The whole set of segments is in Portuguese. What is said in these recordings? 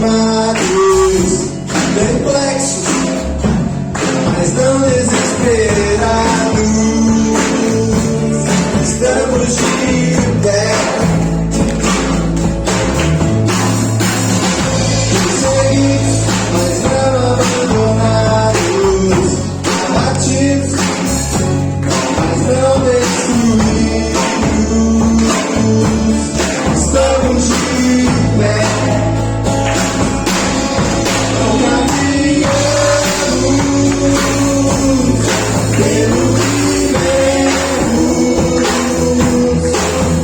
abandonados, perplexos, mas não desesperados. Estamos de pé, perseguidos, mas não abandonados, abatidos, mas não destruídos. Estamos de pé, não caminhamos pelo que vemos,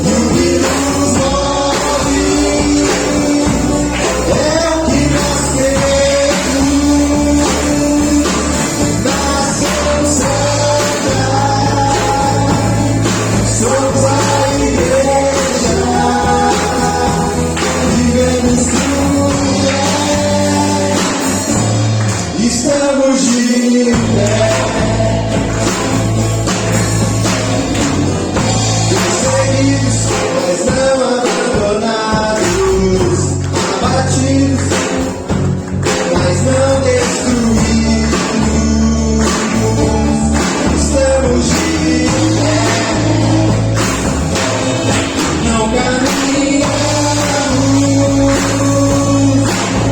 e o que nos move é o que nós temos. Nação Santa, somos a igreja, vivemos tudo, estamos de pé, perseguidos, mas não abandonados, abatidos, mas não destruídos. Estamos de pé, não caminhamos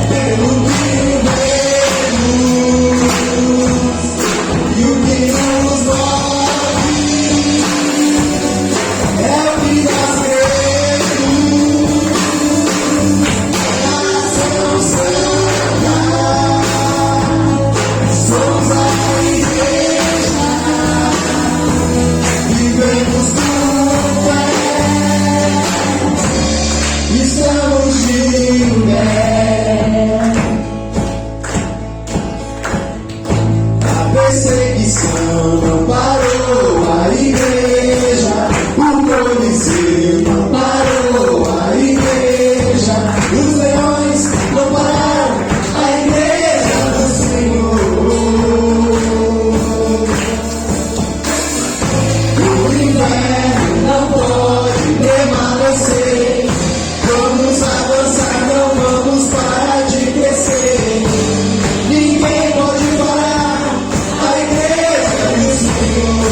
pelo que vemos, e o que nos move é o que nós cremos. Nação Santa, somos a igreja, vivemos tudo, estamos de pé. A perseguição não parou a igreja, o Coliseu não parou a igreja, os leões não pararam a igreja do Senhor. O inferno não pode permanecer, vamos avançar, não vamos parar de crescer. Ninguém pode parar a igreja do Senhor.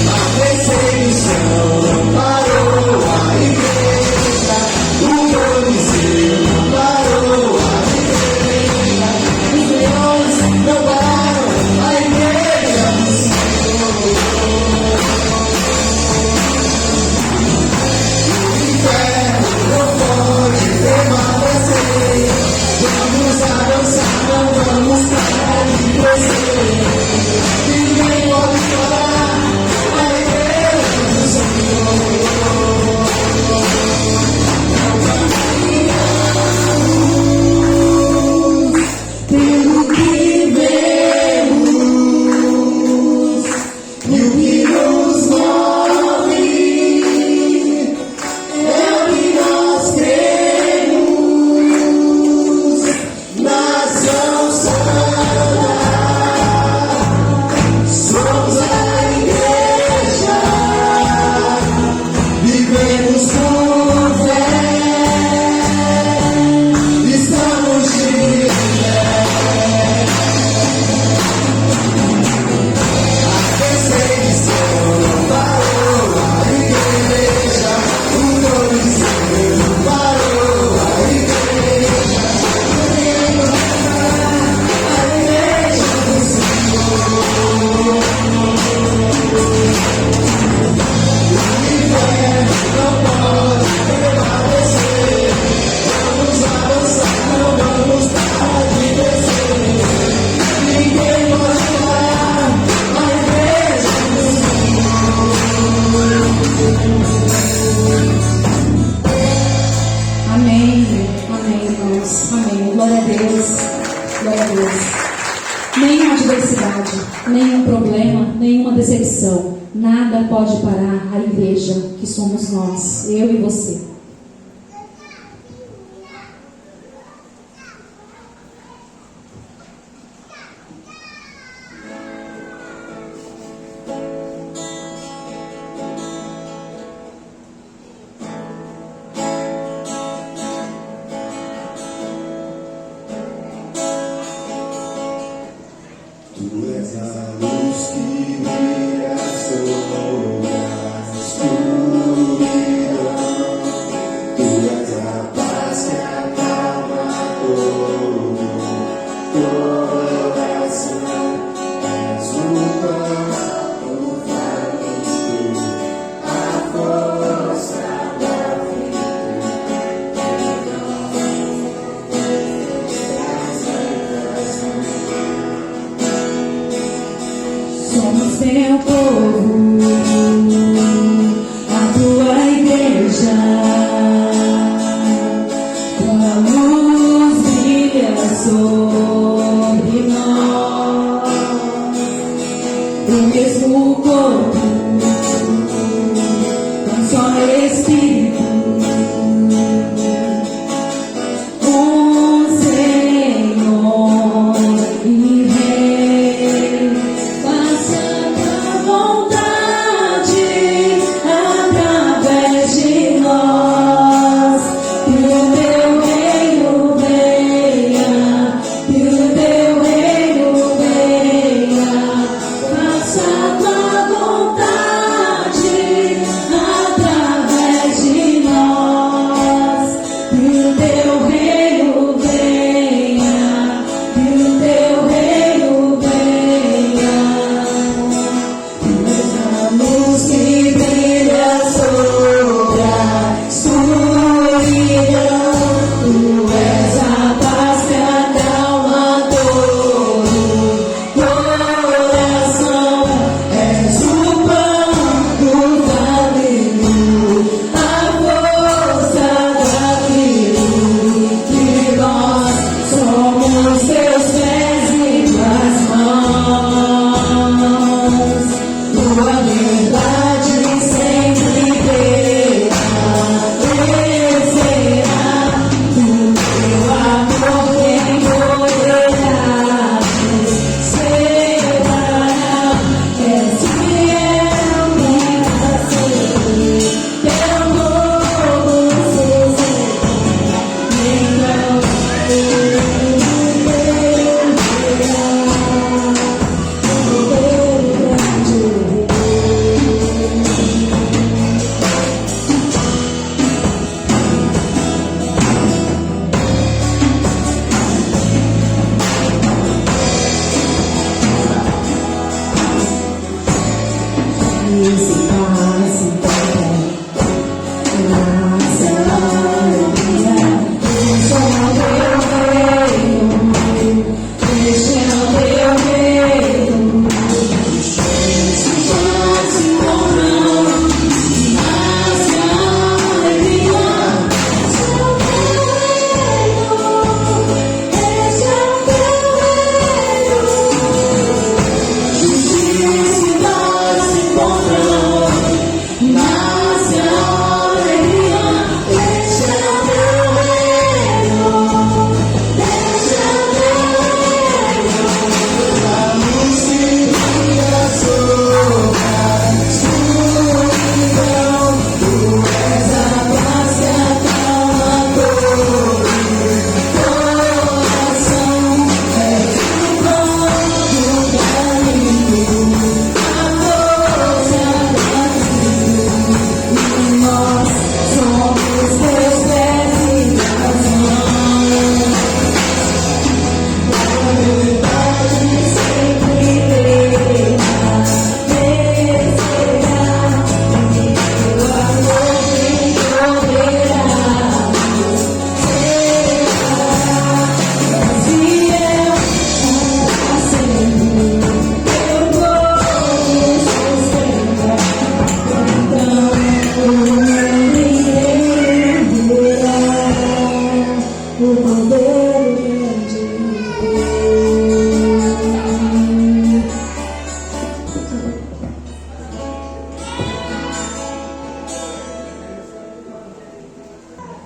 A perseguição não parou a igreja, o Coliseu não parou a igreja, os leões não pararam a igreja do Senhor. O inferno não pode permanecer, vamos avançar, não vamos parar de crescer. Ninguém pode parar a igreja do Senhor. Não caminhamos pelo que vemos, e o que nos move é o que nós cremos. Nação Santa, somos a igreja, vivemos por fé, estamos de pé. A perseguição não parou a igreja, o Coliseu não parou a igreja, ninguém pode parar a igreja do Senhor. O inferno não pode permanecer, vamos avançar, não vamos parar de crescer. Ninguém pode parar a igreja do Senhor. Amém, amém, irmãos, amém. Glória a Deus, glória a Deus. Nenhuma adversidade, nenhum problema, nenhuma decepção, nada pode parar a igreja que somos nós, eu e você.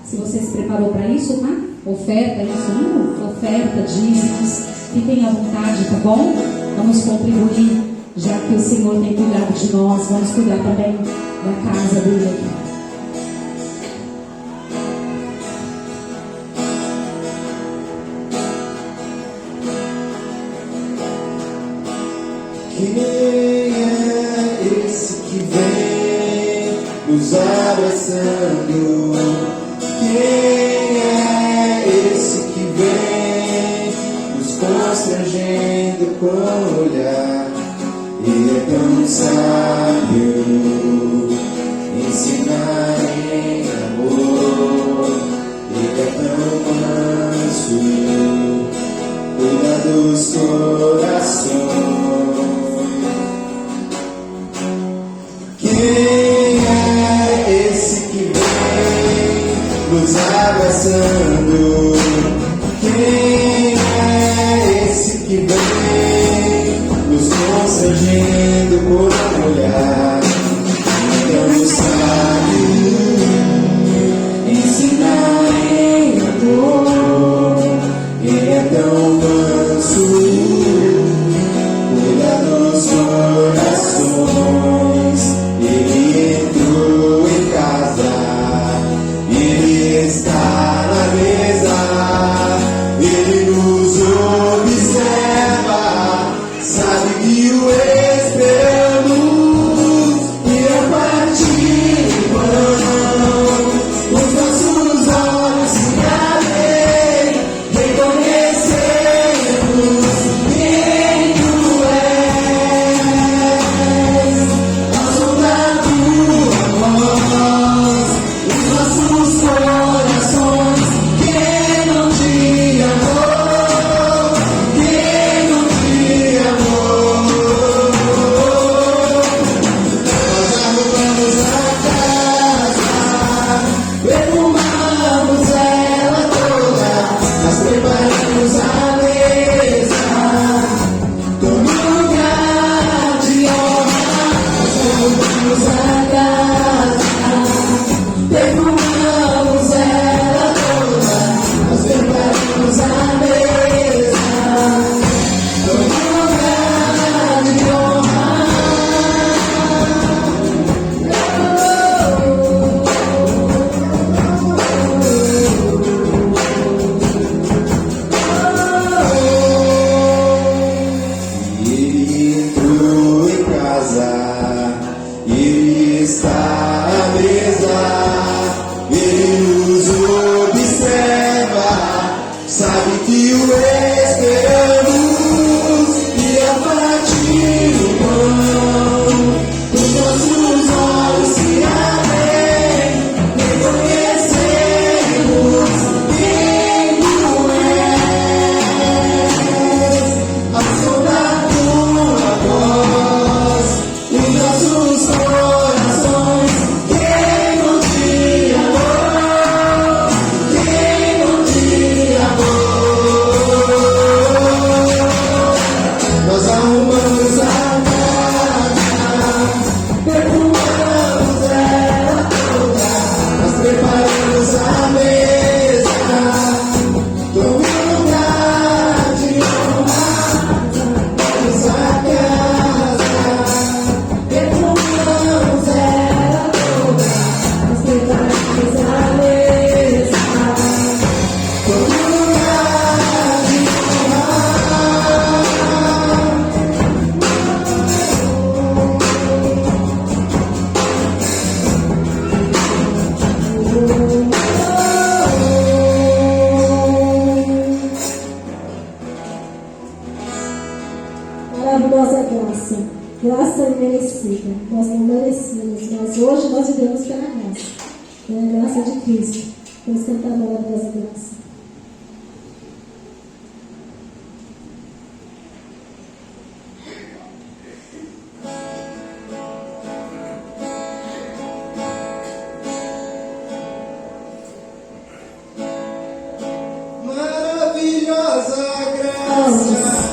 Se você se preparou para isso, tá? Oferta, isso, oferta, dízimos. Fiquem à vontade, tá bom? Vamos contribuir, já que o Senhor tem cuidado de nós. Vamos cuidar também da casa dele. Quem é esse que vem nos abraçando? Quem é esse que vem nos constrangendo com o olhar? Ele é tão sábio, ensinar em amor. Ele é tão manso, cuida dos corações. Quem é esse que vem nos abraçando? Quem é esse que vem nos constrangendo por um olhar? Então sabe ensinar em amor. Ele é tão manso, cuida dos corações. Ele entrou em casa, ele está na mesa. merecida. Nós não merecíamos, mas hoje nós vivemos pela graça. Pela graça de Cristo. Vamos cantar a maravilhosa graça. Maravilhosa graça.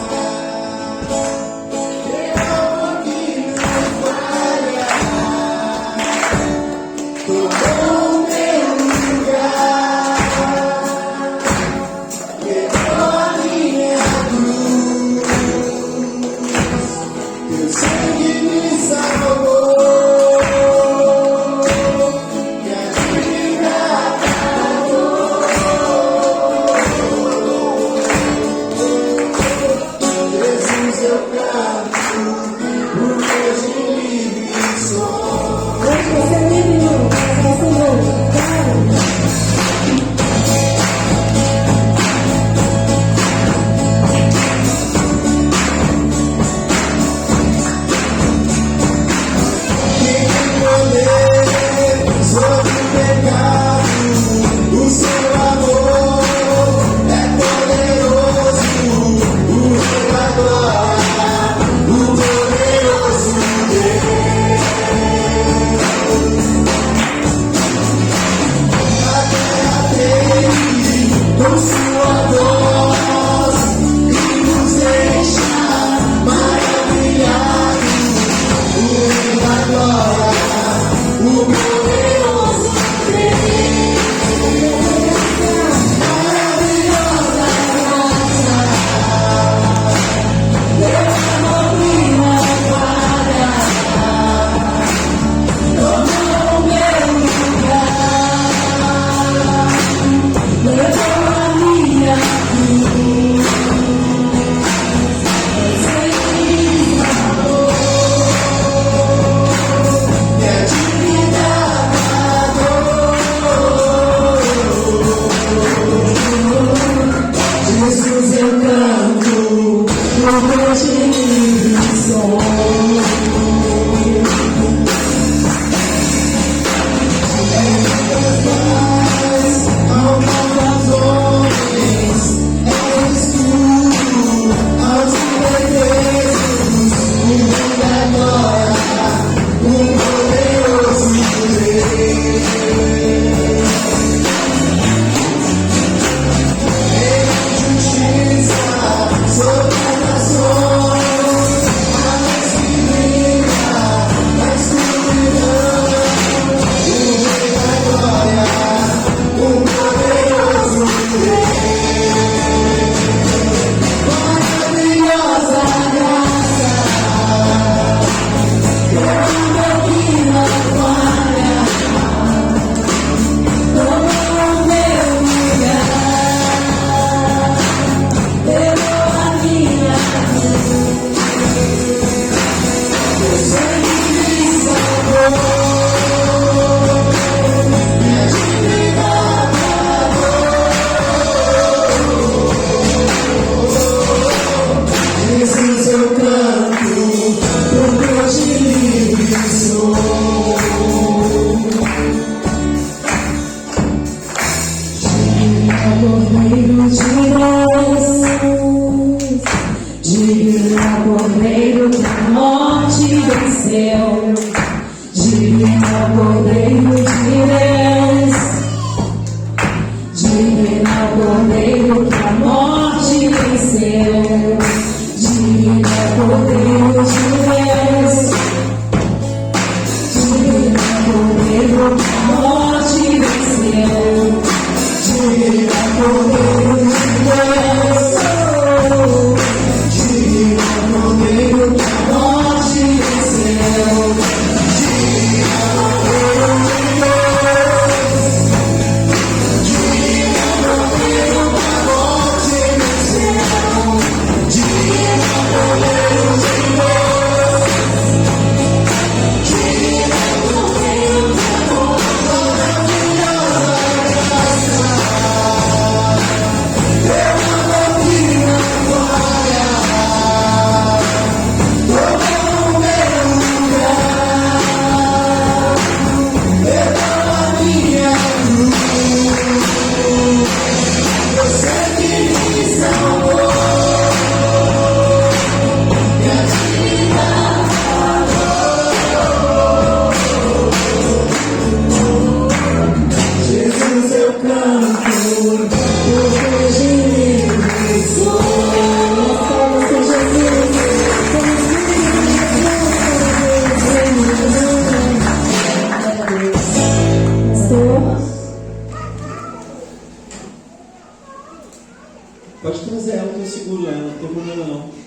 Pode trazer ela que eu seguro ela, não tem problema não.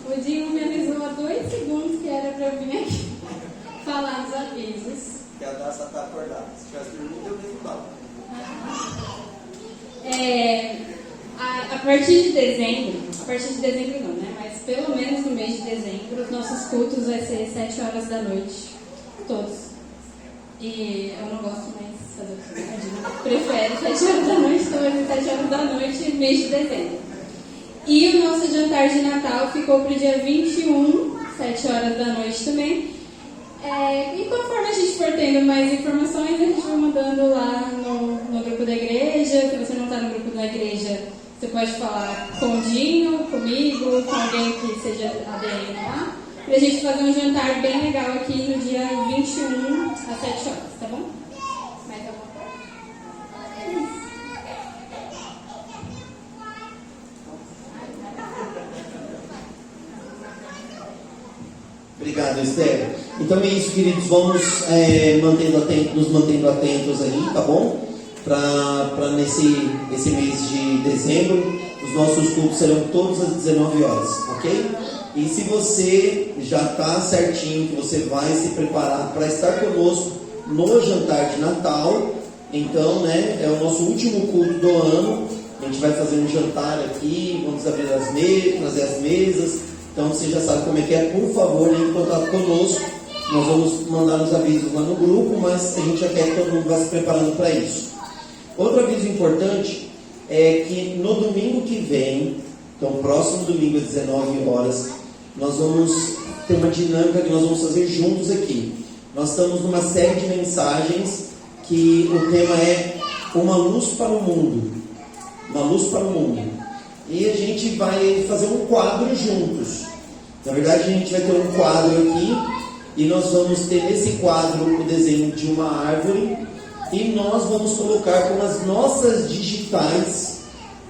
O Dinho me avisou há 2 segundos que era para eu vir aqui falar dos avisos. Que a Daça está acordada. Se tivesse dormido, eu mesmo dava. A partir de dezembro não, né? Mas pelo menos no mês de dezembro, os nossos cultos vai ser 7 horas da noite, todos. E eu não gosto mais de fazer o que eu prefere 7 horas da noite, então vai ser 7 horas da noite, mês de dezembro. E o nosso jantar de Natal ficou para o dia 21, 7 horas da noite também. E conforme a gente for tendo mais informações, a gente vai mandando lá no grupo da igreja. Se você não está no grupo da igreja, você pode falar com o Dinho, comigo, com alguém que seja ADM lá, para a gente fazer um jantar bem legal aqui no dia 21 às 7 horas, tá bom? Mais alguma coisa? Obrigado, Esther. Então é isso, queridos. Vamos nos mantendo atentos aí, tá bom? Para esse mês de dezembro, os nossos cultos serão todos às 19 horas, ok? E se você já está certinho, que você vai se preparar para estar conosco no jantar de Natal, então, né, é o nosso último culto do ano. A gente vai fazer um jantar aqui, vamos abrir trazer as mesas. Então você já sabe como é que é. Por favor, entre em contato conosco. Nós vamos mandar os avisos lá no grupo, mas a gente já quer que todo mundo vá se preparando para isso. Outro aviso importante é que no domingo que vem, então próximo domingo às 19 horas, nós vamos ter uma dinâmica que nós vamos fazer juntos aqui. Nós estamos numa série de mensagens que o tema é Uma Luz para o Mundo. Uma Luz para o Mundo. E a gente vai fazer um quadro juntos. Na verdade, a gente vai ter um quadro aqui e nós vamos ter nesse quadro o desenho de uma árvore e nós vamos colocar com as nossas digitais,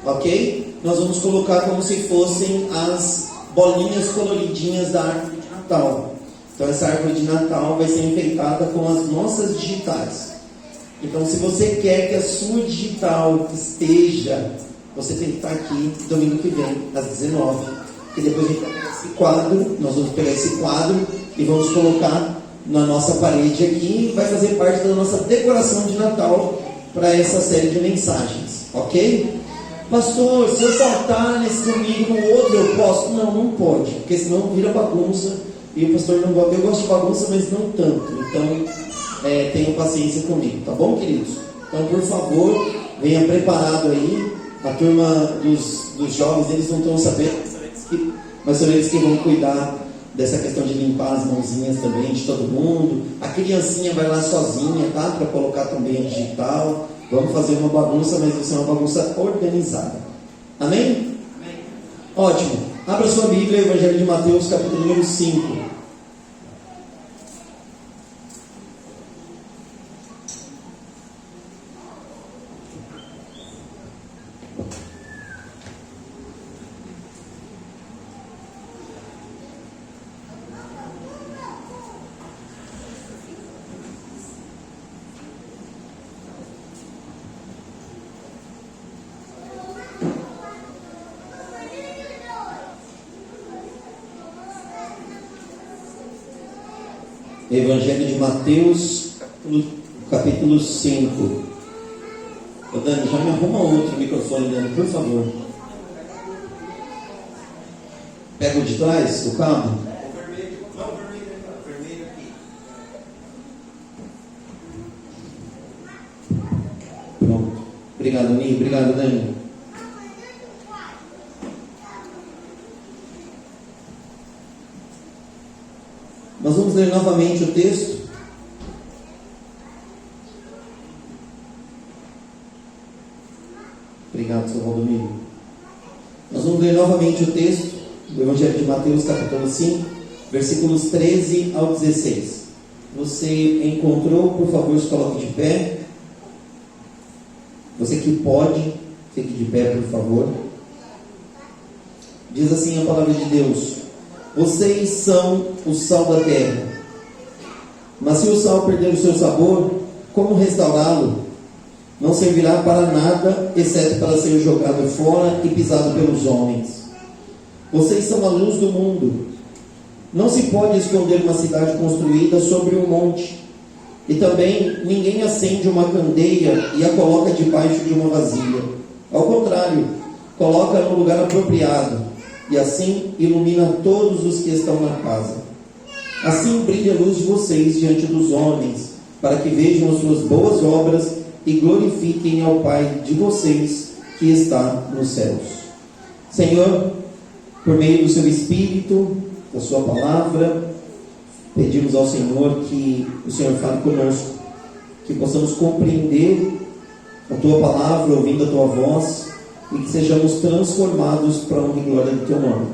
ok? Nós vamos colocar como se fossem as bolinhas coloridinhas da árvore de Natal. Então essa árvore de Natal vai ser enfeitada com as nossas digitais. Então se você quer que a sua digital esteja, você tem que estar aqui domingo que vem, às 19. E depois a gente vai pegar esse quadro, nós vamos pegar esse quadro e vamos colocar na nossa parede aqui. Vai fazer parte da nossa decoração de Natal para essa série de mensagens, ok? Pastor, se eu faltar nesse domingo, no outro eu posso? Não, não pode, porque senão vira bagunça. E o pastor não gosta. Eu gosto de bagunça, mas não tanto. Então, tenham paciência comigo, tá bom, queridos? Então, por favor, venha preparado aí. A turma dos jovens, eles não estão sabendo, mas são eles que vão cuidar dessa questão de limpar as mãozinhas também de todo mundo. A criancinha vai lá sozinha, tá? Para colocar também a digital. Vamos fazer uma bagunça, mas vai ser uma bagunça organizada. Amém? Amém. Ótimo. Abra sua Bíblia, Evangelho de Mateus, capítulo número 5. Evangelho de Mateus, capítulo 5. Ô Dani, já me arruma outro microfone, Dani, por favor. Pega o de trás, o cabo. O vermelho, não o vermelho, o vermelho aqui. Pronto. Obrigado, Ninho. Obrigado, Dani. Nós vamos ler novamente o texto. Obrigado, seu Valdomiro. Nós vamos ler novamente o texto do Evangelho de Mateus, capítulo 5, versículos 13 ao 16. você encontrou, por favor, se coloque de pé. Você que pode, fique de pé, por favor. Diz assim a palavra de Deus: vocês são o sal da terra. Mas se o sal perder o seu sabor, como restaurá-lo? Não servirá para nada, exceto para ser jogado fora e pisado pelos homens. Vocês são a luz do mundo. Não se pode esconder uma cidade construída sobre um monte. E também ninguém acende uma candeia e a coloca debaixo de uma vasilha. Ao contrário, coloca no lugar apropriado, e assim ilumina todos os que estão na casa. Assim brilha a luz de vocês diante dos homens, para que vejam as suas boas obras e glorifiquem ao Pai de vocês que está nos céus. Senhor, por meio do seu Espírito, da sua palavra, pedimos ao Senhor que o Senhor fale conosco, que possamos compreender a tua palavra, ouvindo a tua voz, e que sejamos transformados para a honra e glória do teu nome.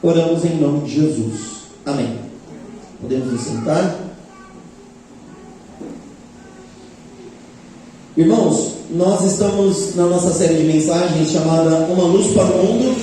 Oramos em nome de Jesus. Amém. Podemos nos sentar? Irmãos, nós estamos na nossa série de mensagens chamada Uma Luz para o Mundo,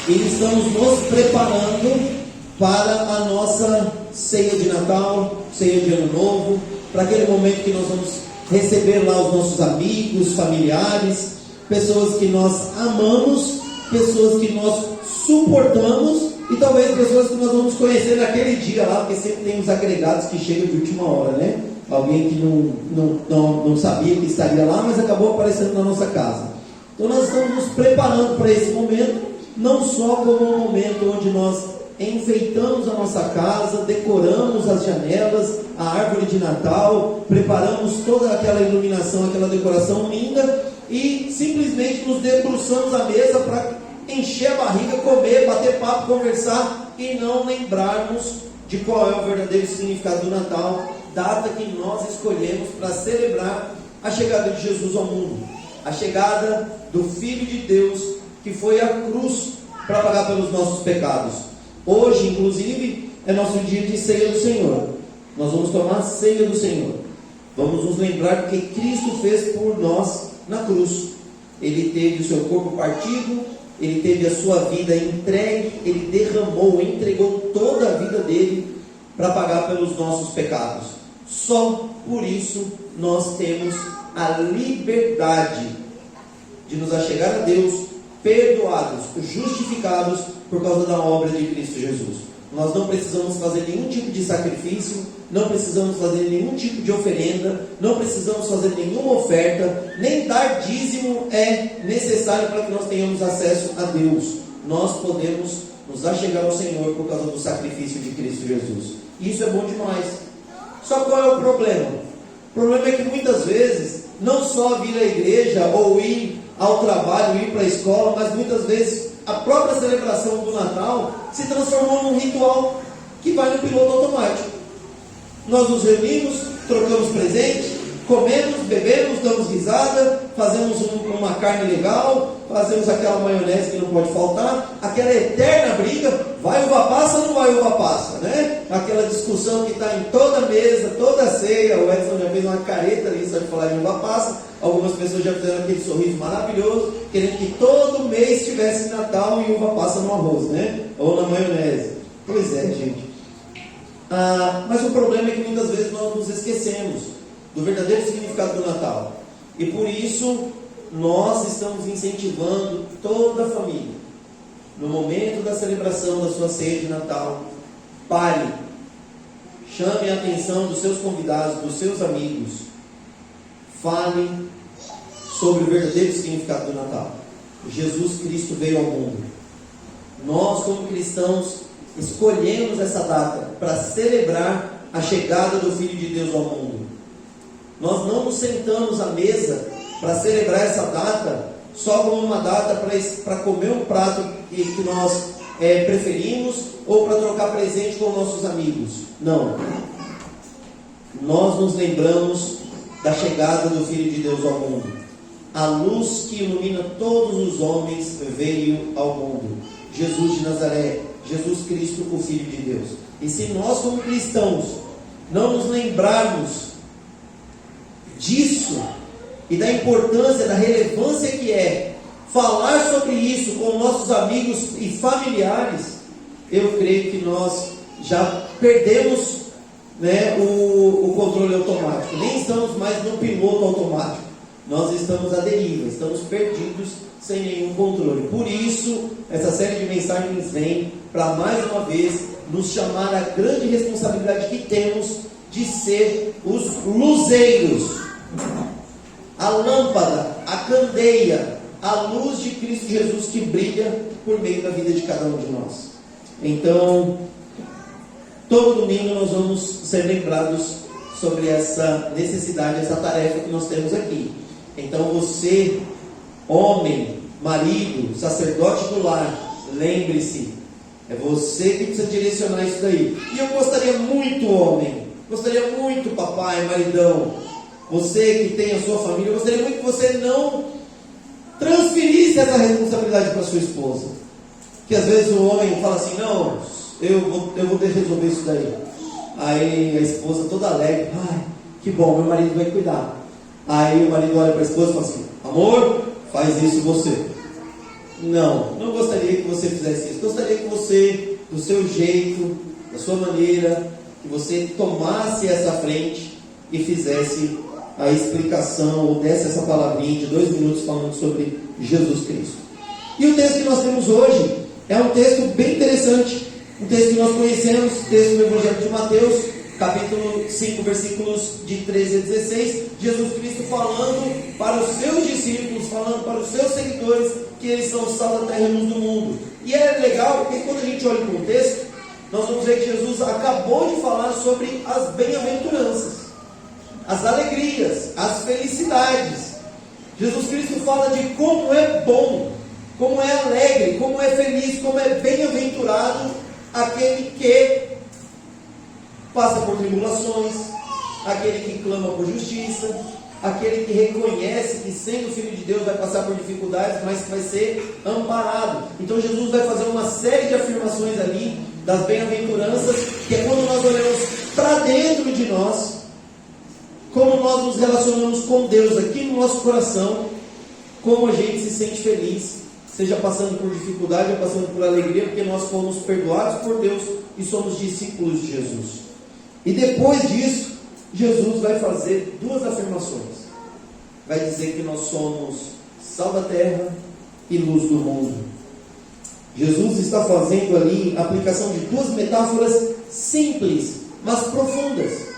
e estamos nos preparando para a nossa ceia de Natal, ceia de Ano Novo, para aquele momento que nós vamos receber lá os nossos amigos, familiares, pessoas que nós amamos, pessoas que nós suportamos e talvez pessoas que nós vamos conhecer naquele dia lá, porque sempre tem uns agregados que chegam de última hora, né? Alguém que não sabia que estaria lá, mas acabou aparecendo na nossa casa. Então nós estamos nos preparando para esse momento, não só como um momento onde nós enfeitamos a nossa casa, decoramos as janelas, a árvore de Natal, preparamos toda aquela iluminação, aquela decoração linda e simplesmente nos debruçamos à mesa para encher a barriga, comer, bater papo, conversar e não lembrarmos de qual é o verdadeiro significado do Natal, data que nós escolhemos para celebrar a chegada de Jesus ao mundo, a chegada do Filho de Deus que foi à cruz para pagar pelos nossos pecados. Hoje, inclusive, é nosso dia de ceia do Senhor. Nós vamos tomar a ceia do Senhor. Vamos nos lembrar do que Cristo fez por nós na cruz. Ele teve o seu corpo partido, ele teve a sua vida entregue, ele derramou, entregou toda a vida dele para pagar pelos nossos pecados. Só por isso nós temos a liberdade de nos achegar a Deus, perdoados, justificados por causa da obra de Cristo Jesus. Nós não precisamos fazer nenhum tipo de sacrifício, não precisamos fazer nenhum tipo de oferenda, não precisamos fazer nenhuma oferta, nem dar dízimo é necessário para que nós tenhamos acesso a Deus. Nós podemos nos achegar ao Senhor por causa do sacrifício de Cristo Jesus. Isso é bom demais. Só qual é o problema? O problema é que muitas vezes, não só vir à igreja ou ir ao trabalho, ir para a escola, mas muitas vezes a própria celebração do Natal se transformou num ritual que vai no piloto automático. Nós nos reunimos, trocamos presente, comemos, bebemos, damos risada, fazemos uma carne legal, fazemos aquela maionese que não pode faltar, aquela eterna briga, vai uva passa ou não vai uva passa, né? Aquela discussão que está em toda mesa, toda ceia. O Edson já fez uma careta ali só de falar em uva passa. Algumas pessoas já fizeram aquele sorriso maravilhoso, querendo que todo mês tivesse Natal e uva passa no arroz, né? Ou na maionese. Pois é, gente. Mas o problema é que muitas vezes nós nos esquecemos do verdadeiro significado do Natal. E por isso, nós estamos incentivando toda a família, no momento da celebração da sua ceia de Natal, pare, chame a atenção dos seus convidados, dos seus amigos, fale sobre o verdadeiro significado do Natal. Jesus Cristo veio ao mundo. Nós, como cristãos, escolhemos essa data para celebrar a chegada do Filho de Deus ao mundo. Nós não nos sentamos à mesa para celebrar essa data só como uma data para comer um prato que nós preferimos ou para trocar presente com nossos amigos. Não. Nós nos lembramos da chegada do Filho de Deus ao mundo. A luz que ilumina todos os homens veio ao mundo. Jesus de Nazaré, Jesus Cristo, o Filho de Deus. E se nós, como cristãos, não nos lembrarmos disso e da importância, da relevância que é falar sobre isso com nossos amigos e familiares, eu creio que nós já perdemos, né, o controle automático. Nem estamos mais no piloto automático. Nós estamos à deriva, estamos perdidos sem nenhum controle. Por isso, essa série de mensagens vem para mais uma vez nos chamar a grande responsabilidade que temos de ser os luzeiros, a lâmpada, a candeia, a luz de Cristo Jesus que brilha por meio da vida de cada um de nós. Então, todo domingo nós vamos ser lembrados sobre essa necessidade, essa tarefa que nós temos aqui. Então você, homem, marido, sacerdote do lar, lembre-se, é você que precisa direcionar isso daí. E eu gostaria muito, homem, gostaria muito, papai, maridão, você que tem a sua família, eu gostaria muito que você não transferisse essa responsabilidade para sua esposa. Que às vezes o homem fala assim, não, eu vou resolver isso daí. Aí a esposa toda alegre, ai, que bom, meu marido vai cuidar. Aí o marido olha para a esposa e fala assim, amor, faz isso você. Não gostaria que você fizesse isso. Gostaria que você, do seu jeito, da sua maneira, que você tomasse essa frente e fizesse a explicação, ou desse essa palavrinha de 2 minutos falando sobre Jesus Cristo. E o texto que nós temos hoje é um texto bem interessante, um texto que nós conhecemos, texto do Evangelho de Mateus, capítulo 5, versículos de 13 a 16, Jesus Cristo falando para os seus discípulos, falando para os seus seguidores, que eles são o sal da terra e luz do mundo. E é legal, porque quando a gente olha para o texto, nós vamos ver que Jesus acabou de falar sobre as bem-aventuranças, as alegrias, as felicidades. Jesus Cristo fala de como é bom, como é alegre, como é feliz, como é bem-aventurado aquele que passa por tribulações, aquele que clama por justiça, aquele que reconhece que sendo filho de Deus vai passar por dificuldades, mas que vai ser amparado. Então Jesus vai fazer uma série de afirmações ali das bem-aventuranças, que é quando nós olhamos para dentro de nós, como nós nos relacionamos com Deus aqui no nosso coração, como a gente se sente feliz, seja passando por dificuldade ou passando por alegria, porque nós fomos perdoados por Deus e somos discípulos de Jesus. E depois disso, Jesus vai fazer 2 afirmações. Vai dizer que nós somos sal da terra e luz do mundo. Jesus está fazendo ali a aplicação de 2 metáforas simples, mas profundas.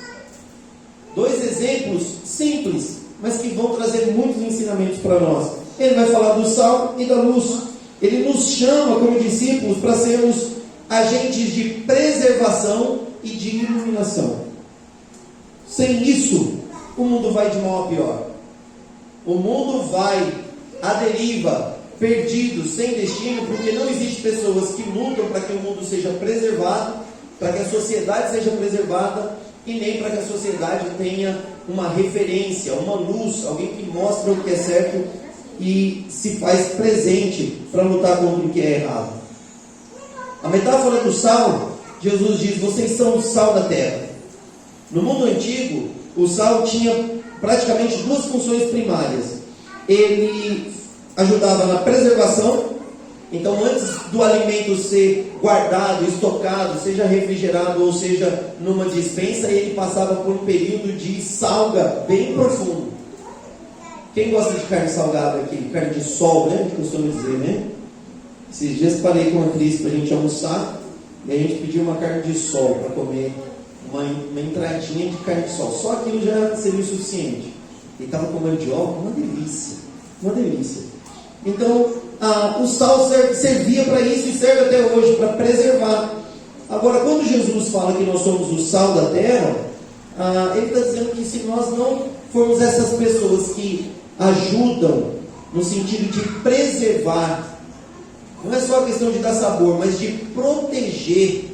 2 exemplos simples, mas que vão trazer muitos ensinamentos para nós. Ele vai falar do sal e da luz. Ele nos chama como discípulos para sermos agentes de preservação e de iluminação. Sem isso, o mundo vai de mal a pior. O mundo vai à deriva, perdido, sem destino, porque não existe pessoas que lutam para que o mundo seja preservado, para que a sociedade seja preservada, e nem para que a sociedade tenha uma referência, uma luz, alguém que mostra o que é certo e se faz presente para lutar contra o que é errado. A metáfora do sal, Jesus diz, vocês são o sal da terra. No mundo antigo, o sal tinha praticamente 2 funções primárias. Ele ajudava na preservação. Então, antes do alimento ser guardado, estocado, seja refrigerado ou seja numa despensa, ele passava por um período de salga bem profundo. Quem gosta de carne salgada aqui? Carne de sol, né? Que costuma dizer, né? Esses dias parei com a Cris para a gente almoçar e a gente pediu uma carne de sol para comer, uma entradinha de carne de sol. Só aquilo já seria o suficiente. Ele estava com mandioca, uma delícia, uma delícia. Então, o sal servia para isso e serve até hoje, para preservar. Agora, quando Jesus fala que nós somos o sal da terra, ele está dizendo que se nós não formos essas pessoas que ajudam no sentido de preservar, não é só a questão de dar sabor, mas de proteger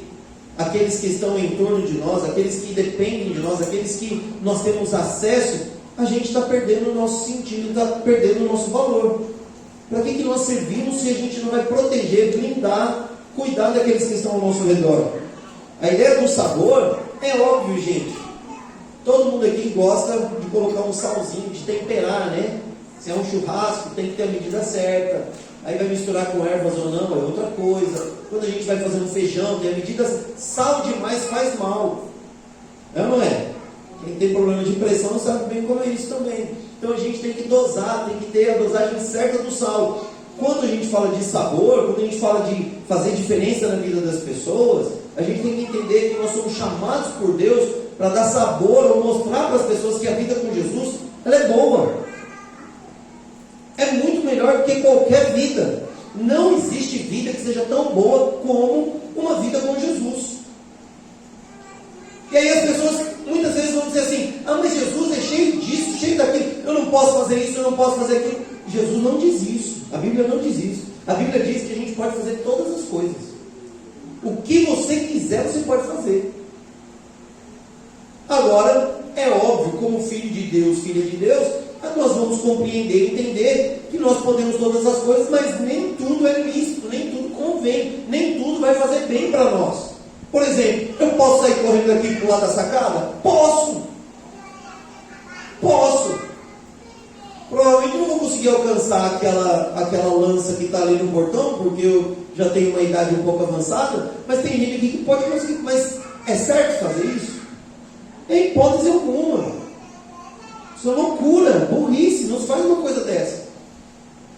aqueles que estão em torno de nós, aqueles que dependem de nós, aqueles que nós temos acesso, a gente está perdendo o nosso sentido, está perdendo o nosso valor. Para que nós servimos se a gente não vai proteger, blindar, cuidar daqueles que estão ao nosso redor? A ideia do sabor é óbvio, gente. Todo mundo aqui gosta de colocar um salzinho, de temperar, né? Se é um churrasco, tem que ter a medida certa. Aí vai misturar com ervas ou não, é outra coisa. Quando a gente vai fazer um feijão, tem a medida, sal demais faz mal. É ou não é? Quem tem problema de pressão sabe bem como é isso também. Então a gente tem que dosar, tem que ter a dosagem certa do sal. Quando a gente fala de sabor, quando a gente fala de fazer diferença na vida das pessoas, a gente tem que entender que nós somos chamados por Deus para dar sabor ou mostrar para as pessoas que a vida com Jesus, ela é boa. É muito melhor do que qualquer vida. Não existe vida que seja tão boa como uma vida com Jesus. E aí as pessoas muitas vezes vão dizer assim: ah, mas Jesus é cheio disso, cheio daquilo, eu não posso fazer isso, eu não posso fazer aquilo. Jesus não diz isso, a Bíblia não diz isso. A Bíblia diz que a gente pode fazer todas as coisas. O que você quiser, você pode fazer. Agora, é óbvio, como filho de Deus, filha de Deus, nós vamos compreender e entender que nós podemos todas as coisas, mas nem tudo é lícito, nem tudo convém, nem tudo vai fazer bem para nós. Por exemplo, eu posso sair correndo aqui para o lado da sacada? Posso. Provavelmente não vou conseguir alcançar aquela lança que está ali no portão, porque eu já tenho uma idade um pouco avançada, mas tem gente aqui que pode conseguir. Mas é certo fazer isso? Em hipótese alguma. Isso é loucura, burrice, não se faz uma coisa dessa.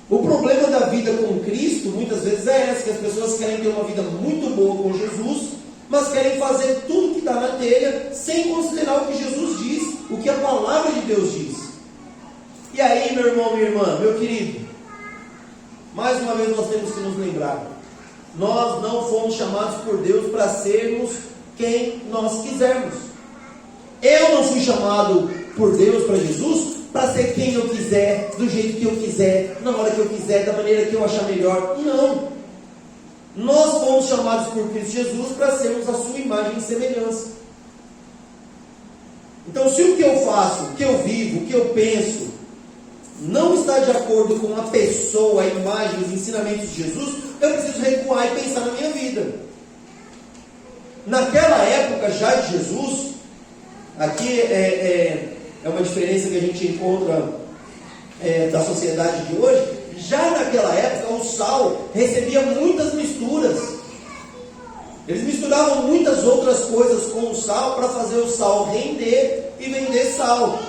O problema da vida com Cristo, muitas vezes é esse, que as pessoas querem ter uma vida muito boa com Jesus, mas querem fazer tudo que está na telha, sem considerar o que Jesus diz, o que a palavra de Deus diz. E aí, meu irmão, minha irmã, meu querido, mais uma vez nós temos que nos lembrar, nós não fomos chamados por Deus para sermos quem nós quisermos. Eu não fui chamado por Deus para Jesus para ser quem eu quiser, do jeito que eu quiser, na hora que eu quiser, da maneira que eu achar melhor. Não. Nós fomos chamados por Cristo Jesus para sermos a sua imagem e semelhança. Então, se o que eu faço, o que eu vivo, o que eu penso, não está de acordo com a pessoa, a imagem, os ensinamentos de Jesus, eu preciso recuar e pensar na minha vida. Naquela época já de Jesus, aqui é uma diferença que a gente encontra da sociedade de hoje. Já naquela época o sal recebia muitas misturas. Eles misturavam muitas outras coisas com o sal para fazer o sal render e vender sal.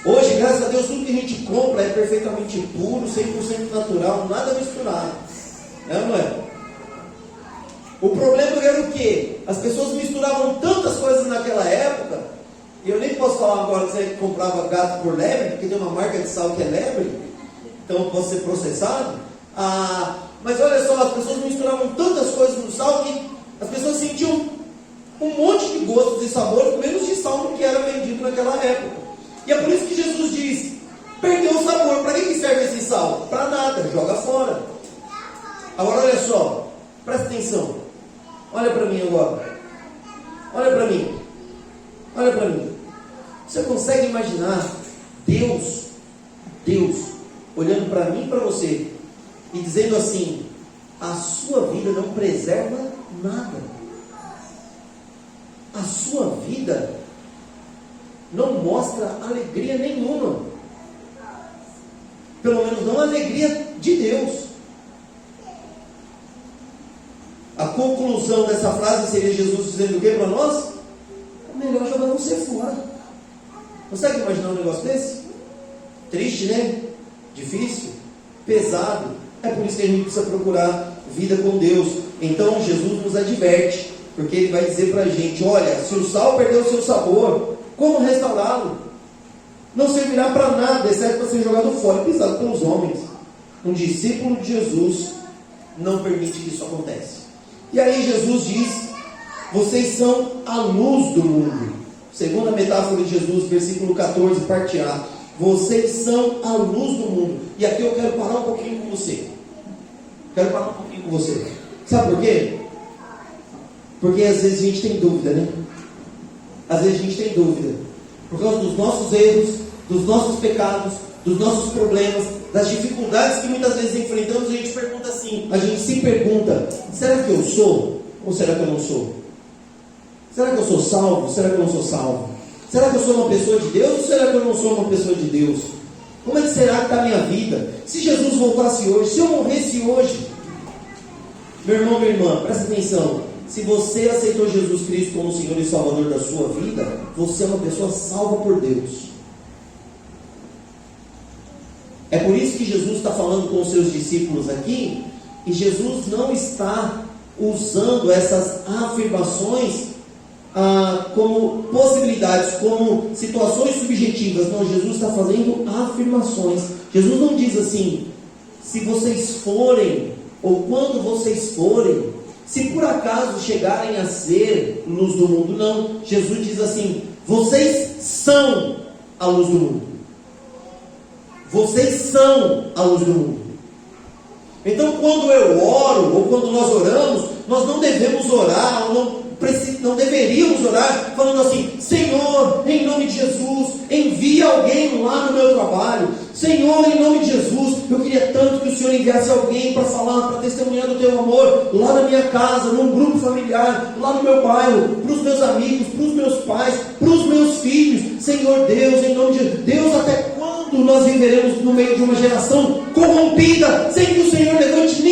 Hoje, graças a Deus, tudo que a gente compra é perfeitamente puro, 100% natural, nada misturado. Não é? O problema era o quê? As pessoas misturavam tantas coisas naquela época, e eu nem posso falar agora que você comprava gato por lebre, porque tem uma marca de sal que é lebre, então eu posso ser processado. Mas olha só, as pessoas misturavam tantas coisas no sal que as pessoas sentiam um monte de gostos e sabores, menos de sal no que era vendido naquela época. E é por isso que Jesus diz: perdeu o sabor. Para que serve esse sal? Para nada, joga fora. Agora olha só, presta atenção. Olha para mim agora. Olha para mim. Olha para mim. Você consegue imaginar Deus olhando para mim e para você e dizendo assim: a sua vida não preserva nada. A sua vida não mostra alegria nenhuma. Pelo menos não a alegria de Deus. A conclusão dessa frase seria Jesus dizendo o que para nós? É melhor jogar você fora. Consegue imaginar um negócio desse? Triste, né? Difícil, pesado. É por isso que a gente precisa procurar vida com Deus. Então Jesus nos adverte, porque Ele vai dizer para a gente: olha, se o sal perdeu o seu sabor, como restaurá-lo? Não servirá para nada, exceto para ser jogado fora e pisado pelos homens. Um discípulo de Jesus não permite que isso aconteça. E aí Jesus diz: vocês são a luz do mundo. Segunda metáfora de Jesus, versículo 14, parte A. Vocês são a luz do mundo. E aqui eu quero parar um pouquinho com você. Sabe por quê? Porque às vezes a gente tem dúvida, né? Às vezes a gente tem dúvida. Por causa dos nossos erros, dos nossos pecados, dos nossos problemas, das dificuldades que muitas vezes enfrentamos, a gente pergunta assim, a gente se pergunta: será que eu sou? Ou será que eu não sou? Será que eu sou salvo? Será que eu não sou salvo? Será que eu sou uma pessoa de Deus ou será que eu não sou uma pessoa de Deus? Como é que será que está a minha vida? Se Jesus voltasse hoje, se eu morresse hoje, meu irmão, minha irmã, presta atenção. Se você aceitou Jesus Cristo como Senhor e Salvador da sua vida, você é uma pessoa salva por Deus. É por isso que Jesus está falando com os seus discípulos aqui, e Jesus não está usando essas afirmações como possibilidades, como situações subjetivas. Não, Jesus está fazendo afirmações. Jesus não diz assim, se vocês forem, ou quando vocês forem, se por acaso chegarem a ser luz do mundo. Não, Jesus diz assim, vocês são a luz do mundo. Vocês são a luz do mundo. Então, quando eu oro, ou quando nós oramos, nós não devemos orar, ou não deveríamos orar falando assim, Senhor, em nome de Jesus, envia alguém lá no meu trabalho. Senhor, em nome de Jesus, eu queria tanto que o Senhor enviasse alguém para falar, para testemunhar do teu amor, lá na minha casa, num grupo familiar, lá no meu bairro, para os meus amigos, para os meus pais, para os meus filhos. Senhor Deus, em nome de Jesus, Deus, até quando nós viveremos no meio de uma geração corrompida, sem que o Senhor levante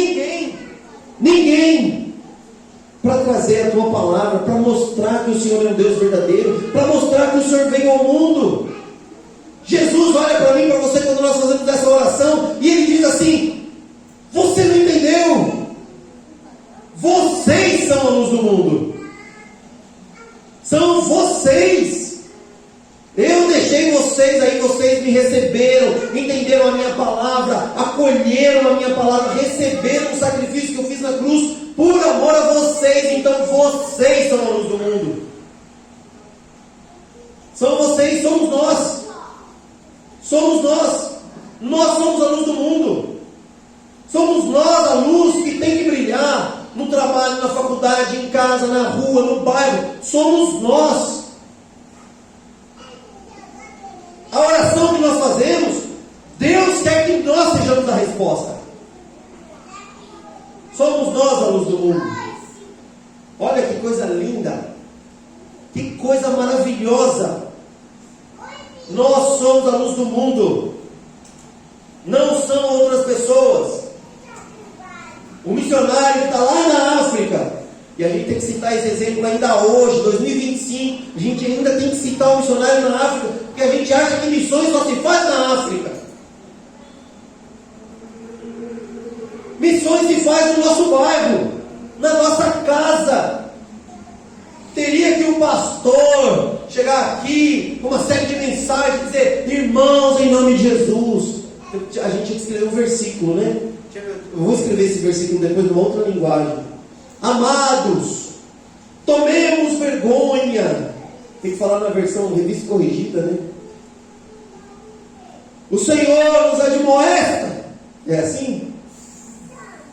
ninguém, para trazer a tua palavra, para mostrar que o Senhor é um Deus verdadeiro, para mostrar que o Senhor veio ao mundo. Jesus olha para mim, para você, quando nós fazemos essa oração, e Ele diz assim, você não entendeu, vocês são a luz do mundo, são vocês. Eu deixei vocês aí, vocês me receberam, entenderam a minha palavra, acolheram a minha palavra, receberam o sacrifício que eu fiz na cruz, por amor a vocês. Então vocês são a luz do mundo. São vocês, somos nós. Somos nós. Nós somos a luz do mundo. Somos nós a luz que tem que brilhar no trabalho, na faculdade, em casa, na rua, no bairro. Somos nós. A oração que nós fazemos, Deus quer que nós sejamos a resposta. Somos nós a luz do mundo. Olha que coisa linda, que coisa maravilhosa. Nós somos a luz do mundo, não são outras pessoas. O missionário que está lá na África, e a gente tem que citar esse exemplo ainda hoje, 2025, a gente ainda tem que citar o missionário na África, porque a gente acha que missões só se faz na África. Missões se faz no nosso bairro, na nossa casa. Teria que o pastor chegar aqui com uma série de mensagens e dizer, irmãos, em nome de Jesus. A gente tinha que escrever um versículo, né? Eu vou escrever esse versículo depois numa outra linguagem. Amados, tomemos vergonha. Tem que falar na versão revista corrigida, né? O Senhor nos admoesta. É assim?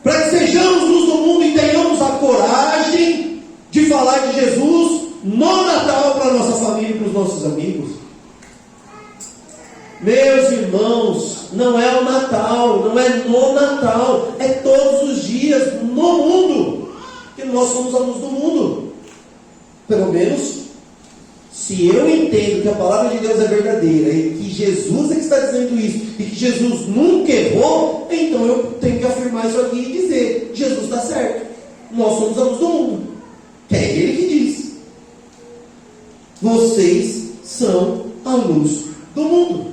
Para que sejamos luz do mundo e tenhamos a coragem de falar de Jesus no Natal para a nossa família e para os nossos amigos. Meus irmãos, não é o Natal, não é no Natal, é todos os dias no mundo, que nós somos a luz do mundo. Pelo menos, se eu entendo que a palavra de Deus é verdadeira e que Jesus é que está dizendo isso, e que Jesus nunca errou, então eu tenho que afirmar isso aqui e dizer, Jesus está certo, nós somos a luz do mundo, que é Ele que diz. Vocês são a luz do mundo.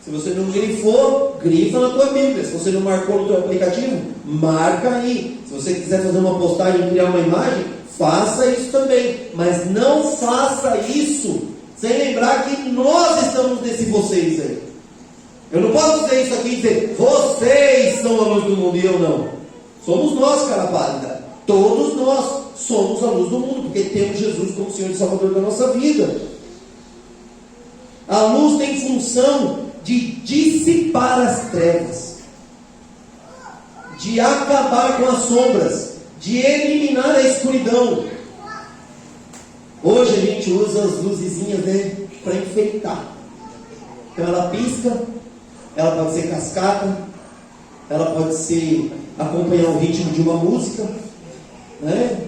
Se você não grifou, grifa na tua Bíblia. Se você não marcou no teu aplicativo, marca aí. Se você quiser fazer uma postagem e criar uma imagem, faça isso também. Mas não faça isso sem lembrar que nós estamos nesse vocês aí. Eu não posso dizer isso aqui e dizer, vocês são a luz do mundo e eu não. Somos nós, cara pálida. Todos nós somos a luz do mundo, porque temos Jesus como Senhor e Salvador da nossa vida. A luz tem função de dissipar as trevas, de acabar com as sombras, de eliminar a escuridão. Hoje a gente usa as luzezinhas, né, para enfeitar. Então ela pisca, ela pode ser cascata, ela pode ser acompanhar o ritmo de uma música, né?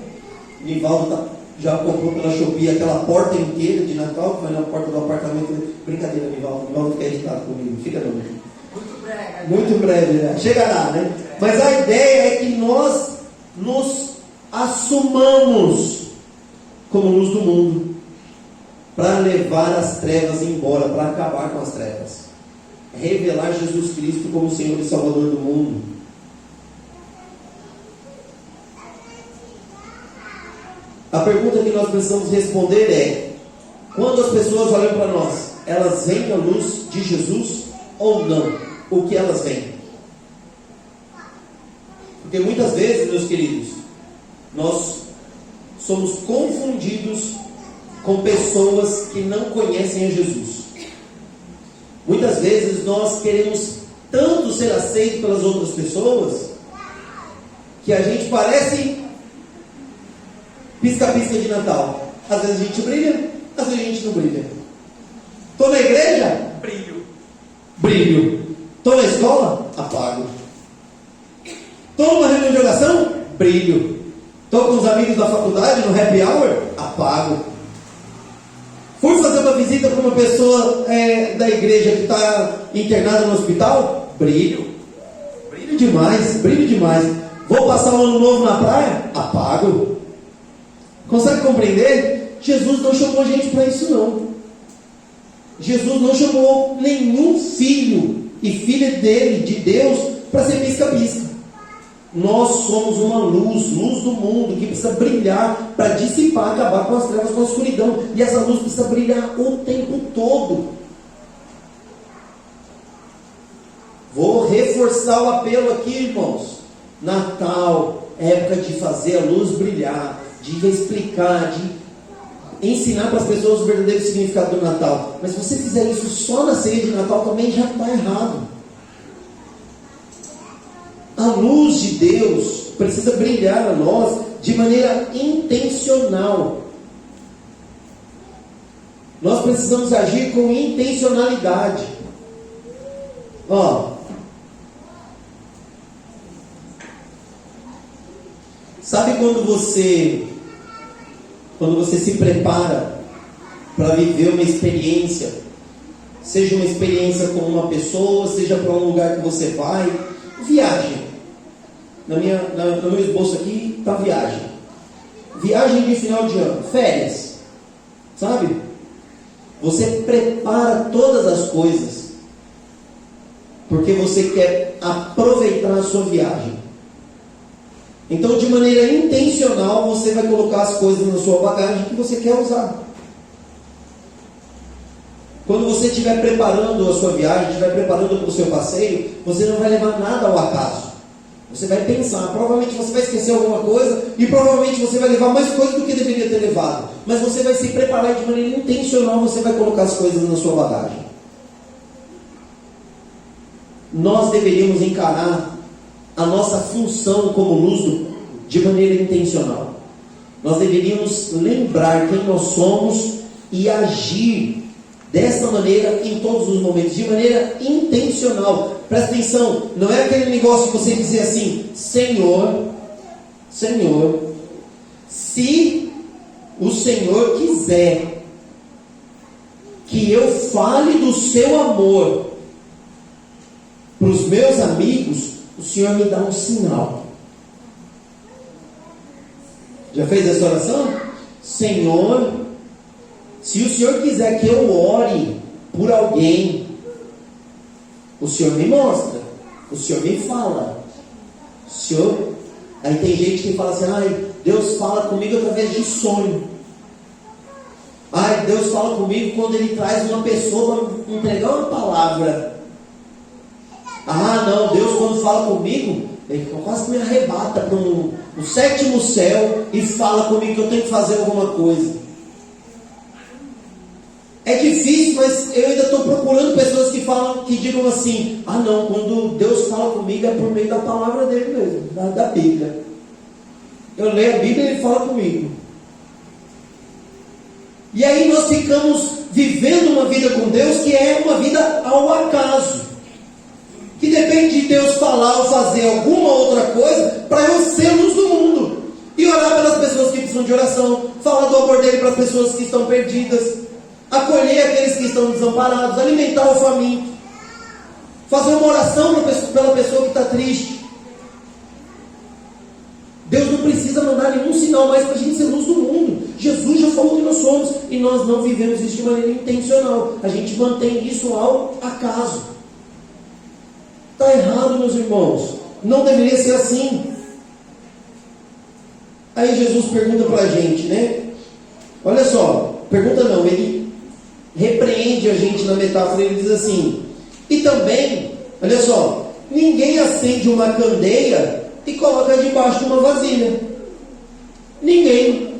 Nivaldo está já comprou pela Shopee aquela porta inteira de Natal, que vai na porta do apartamento. Brincadeira, Nivaldo. Nivaldo fica irritado comigo. Fica não. Muito breve, né? Chegará, né? Mas a ideia é que nós nos assumamos como luz do mundo, para levar as trevas embora, para acabar com as trevas. Revelar Jesus Cristo como Senhor e Salvador do mundo. A pergunta que nós precisamos responder é: quando as pessoas olham para nós, elas veem a luz de Jesus ou não? O que elas veem? Porque muitas vezes, meus queridos, nós somos confundidos com pessoas que não conhecem a Jesus. Muitas vezes nós queremos tanto ser aceitos pelas outras pessoas que a gente parece pisca-pisca de Natal. Às vezes a gente brilha, às vezes a gente não brilha. Estou na igreja? Brilho. Estou na escola? Apago. Estou numa reunião de oração? Brilho. Estou com os amigos da faculdade no happy hour? Apago. Fui fazer uma visita para uma pessoa da igreja que está internada no hospital? Brilho. Brilho demais, brilho demais. Vou passar um ano novo na praia? Apago. Consegue compreender? Jesus não chamou a gente para isso não. Jesus não chamou nenhum filho e filha dele, de Deus, para ser pisca-pisca. Nós somos uma luz do mundo, que precisa brilhar para dissipar, acabar com as trevas, com a escuridão. E essa luz precisa brilhar o tempo todo. Vou reforçar o apelo aqui, irmãos. Natal é época de fazer a luz brilhar, de explicar, de ensinar para as pessoas o verdadeiro significado do Natal. Mas se você fizer isso só na ceia de Natal, também já está errado. A luz de Deus precisa brilhar a nós de maneira intencional. Nós precisamos agir com intencionalidade. Sabe quando você se prepara para viver uma experiência, seja uma experiência com uma pessoa, seja para um lugar que você vai, viagem. No meu esboço aqui está viagem. Viagem de final de ano, férias. Sabe? Você prepara todas as coisas porque você quer aproveitar a sua viagem. Então, de maneira intencional, você vai colocar as coisas na sua bagagem que você quer usar. Quando você estiver preparando a sua viagem, estiver preparando o seu passeio, você não vai levar nada ao acaso. Você vai pensar, provavelmente você vai esquecer alguma coisa e provavelmente você vai levar mais coisa do que deveria ter levado. Mas você vai se preparar de maneira intencional, você vai colocar as coisas na sua bagagem. Nós deveríamos encarar a nossa função como luz do mundo de maneira intencional. Nós deveríamos lembrar quem nós somos e agir dessa maneira em todos os momentos, de maneira intencional. Presta atenção, não é aquele negócio que você dizer assim: Senhor, se o Senhor quiser que eu fale do seu amor para os meus amigos, o Senhor me dá um sinal. Já fez essa oração? Senhor, se o Senhor quiser que eu ore por alguém, o Senhor me mostra, o Senhor me fala. O Senhor... Aí tem gente que fala assim: Deus fala comigo através de sonho. Deus fala comigo quando Ele traz uma pessoa para entregar uma palavra. Não, Deus quando fala comigo, Ele quase me arrebata para o sétimo céu e fala comigo que eu tenho que fazer alguma coisa. É difícil, mas eu ainda estou procurando pessoas que digam assim: não, quando Deus fala comigo é por meio da palavra dele mesmo, da Bíblia. Eu leio a Bíblia e Ele fala comigo. E aí nós ficamos vivendo uma vida com Deus que é uma vida ao acaso, que depende de Deus falar ou fazer alguma outra coisa para eu ser luz do mundo. E orar pelas pessoas que precisam de oração, falar do amor dele para as pessoas que estão perdidas, acolher aqueles que estão desamparados, alimentar o faminto, fazer uma oração pela pessoa que está triste. Deus não precisa mandar nenhum sinal mais para a gente ser luz do mundo. Jesus já falou que nós somos, e nós não vivemos isso de maneira intencional. A gente mantém isso ao acaso. Está errado, meus irmãos. Não deveria ser assim. Aí Jesus pergunta para a gente, né? Olha só, pergunta não, ele repreende a gente na metáfora, ele diz assim: e também, olha só, ninguém acende uma candeia e coloca debaixo de uma vasilha. Ninguém.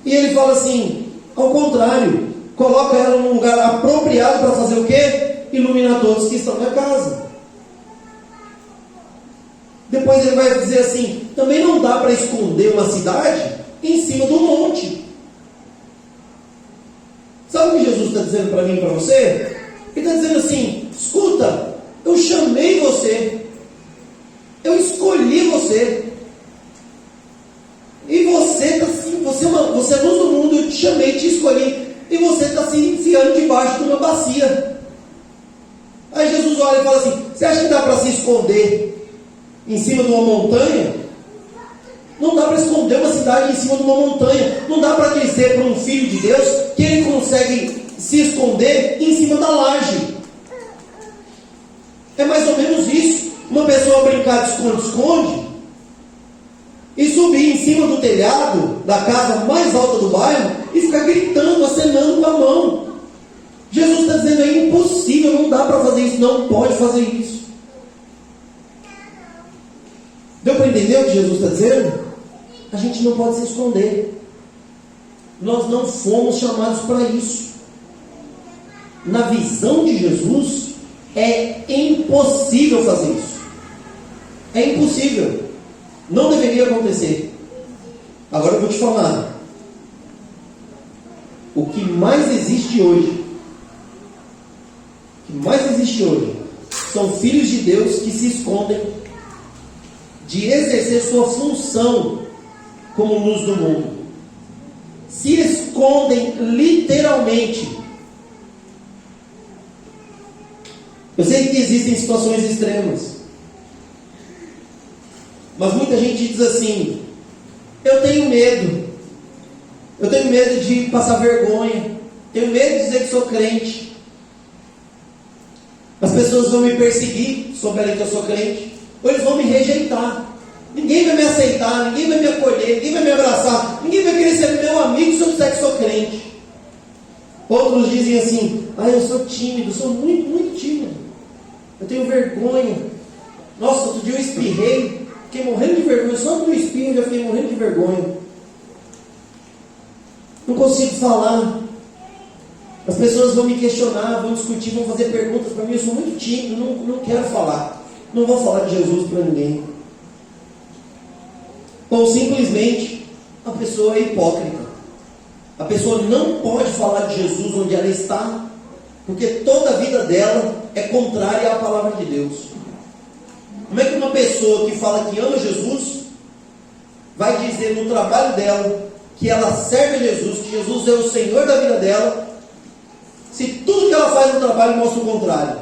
E ele fala assim, ao contrário, coloca ela num lugar apropriado para fazer o quê? Iluminar todos que estão na casa. Depois ele vai dizer assim, também não dá para esconder uma cidade em cima do monte. Sabe o que Jesus está dizendo para mim e para você? Ele está dizendo assim, escuta, eu chamei você, eu escolhi você, e você está assim, você é luz do mundo, eu te chamei, te escolhi, e você está se enfiando debaixo de uma bacia. Aí Jesus olha e fala assim, você acha que dá para se esconder em cima de uma montanha? Não dá para esconder uma cidade em cima de uma montanha. Não dá para dizer para um filho de Deus que ele consegue se esconder em cima da laje. É mais ou menos isso. Uma pessoa brincar de esconde-esconde e subir em cima do telhado da casa mais alta do bairro e ficar gritando, acenando com a mão. Jesus está dizendo, é impossível, não dá para fazer isso, não pode fazer isso. Deu para entender o que Jesus está dizendo? A gente não pode se esconder. Nós não fomos chamados para isso. Na visão de Jesus, é impossível fazer isso. É impossível. Não deveria acontecer. Agora eu vou te falar. O que mais existe hoje, são filhos de Deus que se escondem de exercer sua função como luz do mundo. Se escondem literalmente. Eu sei que existem situações extremas, mas muita gente diz assim, eu tenho medo de passar vergonha, tenho medo de dizer que sou crente, as pessoas vão me perseguir se souberem que eu sou crente, ou eles vão me rejeitar, ninguém vai me aceitar, ninguém vai me acolher, ninguém vai me abraçar, ninguém vai querer ser meu amigo se eu disser que sou crente. Outros dizem assim, eu sou tímido, sou muito, muito tímido, eu tenho vergonha, nossa, outro dia eu espirrei, fiquei morrendo de vergonha, só no espirro eu já fiquei morrendo de vergonha, não consigo falar, as pessoas vão me questionar, vão discutir, vão fazer perguntas para mim, eu sou muito tímido, não quero falar, não vou falar de Jesus para ninguém. Ou simplesmente a pessoa é hipócrita, a pessoa não pode falar de Jesus onde ela está, porque toda a vida dela é contrária à palavra de Deus. Como é que uma pessoa que fala que ama Jesus vai dizer no trabalho dela que ela serve a Jesus, que Jesus é o Senhor da vida dela, se tudo que ela faz no trabalho mostra o contrário?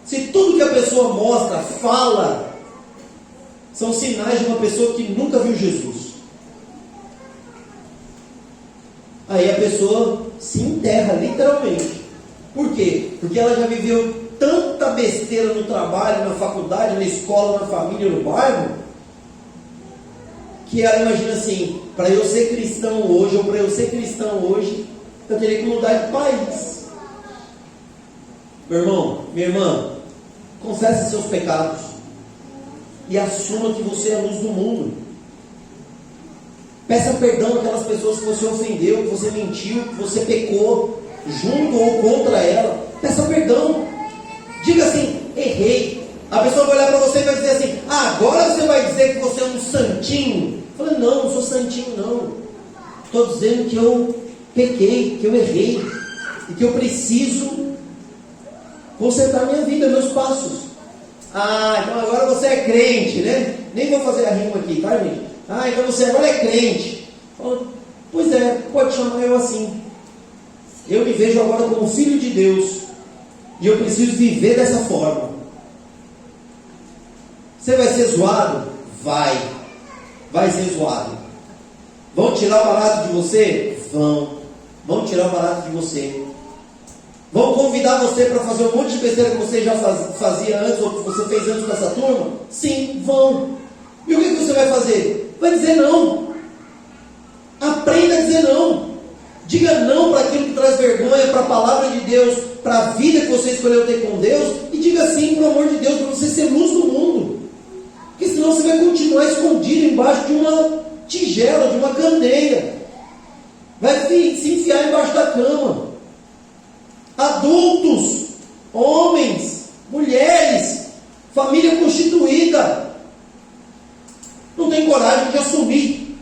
Se tudo que a pessoa mostra, fala, são sinais de uma pessoa que nunca viu Jesus. Aí a pessoa se enterra literalmente. Por quê? Porque ela já viveu tanta besteira no trabalho, na faculdade, na escola, na família, no bairro, que ela imagina assim, para eu ser cristão hoje, ou para eu ser cristão hoje, eu teria que mudar de país. Meu irmão, minha irmã, confesse seus pecados e assuma que você é a luz do mundo. Peça perdão àquelas pessoas que você ofendeu, que você mentiu, que você pecou junto ou contra ela. Peça perdão. Diga assim, errei. A pessoa vai olhar para você e vai dizer assim, agora você vai dizer que você é um santinho. Fala, não sou santinho não. Estou dizendo que eu pequei, que eu errei e que eu preciso consertar minha vida, meus passos. Então agora você é crente, né? Nem vou fazer a rima aqui, tá, gente? Ah, então você agora é crente. Pois é, pode chamar eu assim. Eu me vejo agora como filho de Deus. E eu preciso viver dessa forma. Você vai ser zoado? Vai ser zoado. Vão tirar o barato de você? Vão tirar o barato de você. Vão convidar você para fazer um monte de besteira que você já fazia antes, ou que você fez antes com essa turma? Sim, vão. E o que você vai fazer? Vai dizer não. Aprenda a dizer não. Diga não para aquilo que traz vergonha, para a palavra de Deus, para a vida que você escolheu ter com Deus. E diga sim, pelo amor de Deus, para você ser luz do mundo. Porque senão você vai continuar escondido embaixo de uma tigela, de uma candeia. Vai se enfiar embaixo da cama. Adultos, homens, mulheres, família constituída, não tem coragem de assumir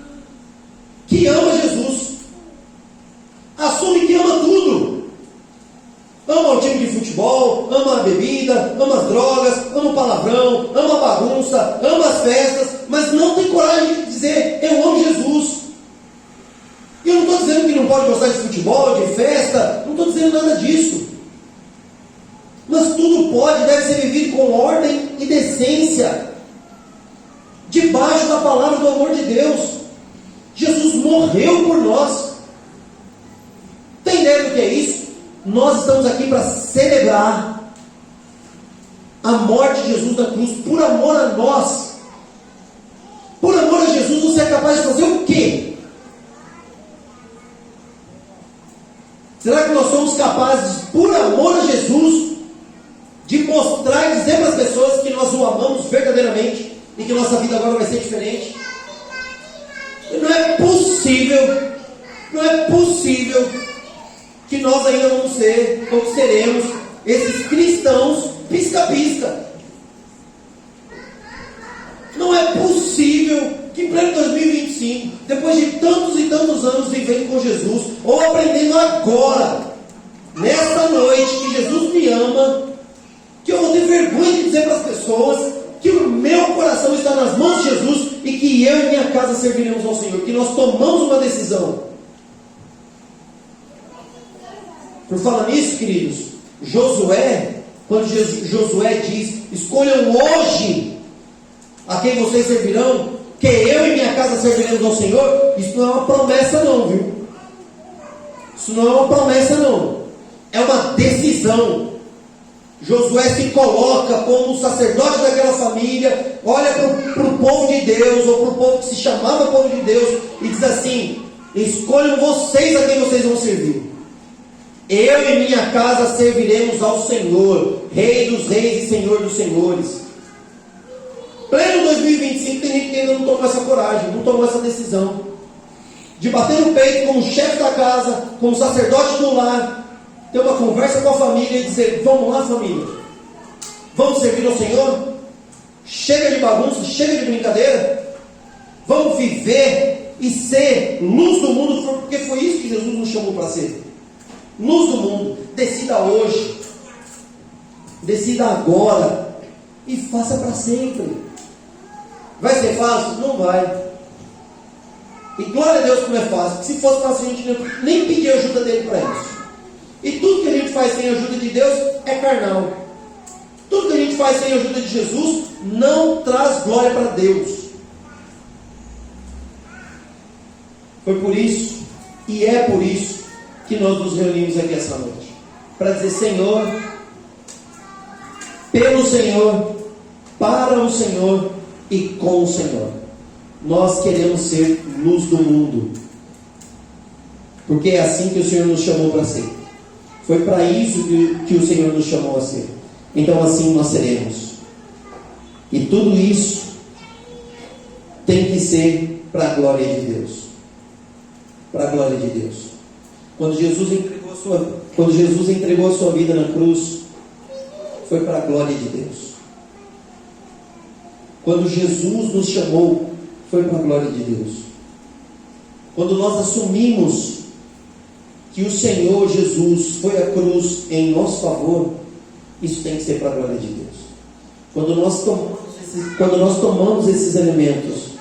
que ama Jesus. Assume que ama tudo. Ama o time de futebol, ama a bebida, ama as drogas, ama o palavrão, ama a bagunça, ama as festas, mas não tem coragem de dizer, eu amo Jesus. E eu não estou dizendo que não pode gostar de futebol, de festa, não estou dizendo nada disso. Mas tudo pode, deve ser vivido com ordem e decência, debaixo da palavra do amor de Deus. Jesus morreu por nós. Tem ideia do que é isso? Nós estamos aqui para celebrar a morte de Jesus na cruz, por amor a nós. Por amor a Jesus, você é capaz de fazer o quê? Será que nós somos capazes, por amor a Jesus, de mostrar e dizer para as pessoas que nós o amamos verdadeiramente e que nossa vida agora vai ser diferente? E não é possível que nós ainda vamos ser, ou seremos, esses cristãos pisca-pisca. Não é possível que em pleno 2025, depois de tantos e tantos anos vivendo com Jesus, ou aprendendo agora, nessa noite, que Jesus me ama, que eu vou ter vergonha de dizer para as pessoas que o meu coração está nas mãos de Jesus e que eu e minha casa serviremos ao Senhor, que nós tomamos uma decisão. Por falar nisso, queridos, Josué, quando Josué diz, escolham hoje a quem vocês servirão, que eu e minha casa serviremos ao Senhor, isso não é uma promessa não, viu? Isso não é uma promessa não, é uma decisão. Josué se coloca como sacerdote daquela família, olha para o povo de Deus, ou para o povo que se chamava povo de Deus, e diz assim, escolham vocês a quem vocês vão servir. Eu e minha casa serviremos ao Senhor, Rei dos reis e Senhor dos senhores. Pleno 2025, tem gente que ainda não tomou essa coragem, não tomou essa decisão de bater no peito como chefe da casa, como sacerdote do lar, ter uma conversa com a família e dizer, vamos lá família, vamos servir ao Senhor, chega de bagunça, chega de brincadeira, vamos viver e ser luz do mundo, porque foi isso que Jesus nos chamou para ser, luz do mundo. Decida hoje, decida agora e faça para sempre. Vai ser fácil? Não vai. E glória a Deus que não é fácil, porque se fosse fácil a gente nem pedir ajuda dele para isso. E tudo que a gente faz sem a ajuda de Deus é carnal. Tudo que a gente faz sem a ajuda de Jesus não traz glória para Deus. Foi por isso, e é por isso, que nós nos reunimos aqui essa noite. Para dizer, Senhor, pelo Senhor, para o Senhor e com o Senhor. Nós queremos ser luz do mundo. Porque é assim que o Senhor nos chamou para ser. Foi para isso que o Senhor nos chamou a ser. Então assim nós seremos. E tudo isso tem que ser para a glória de Deus. Para a glória de Deus. Quando Jesus entregou a sua vida na cruz, foi para a glória de Deus. Quando Jesus nos chamou, foi para a glória de Deus. Quando nós assumimos que o Senhor Jesus foi à cruz em nosso favor, isso tem que ser para a glória de Deus. Quando nós tomamos quando nós tomamos esses elementos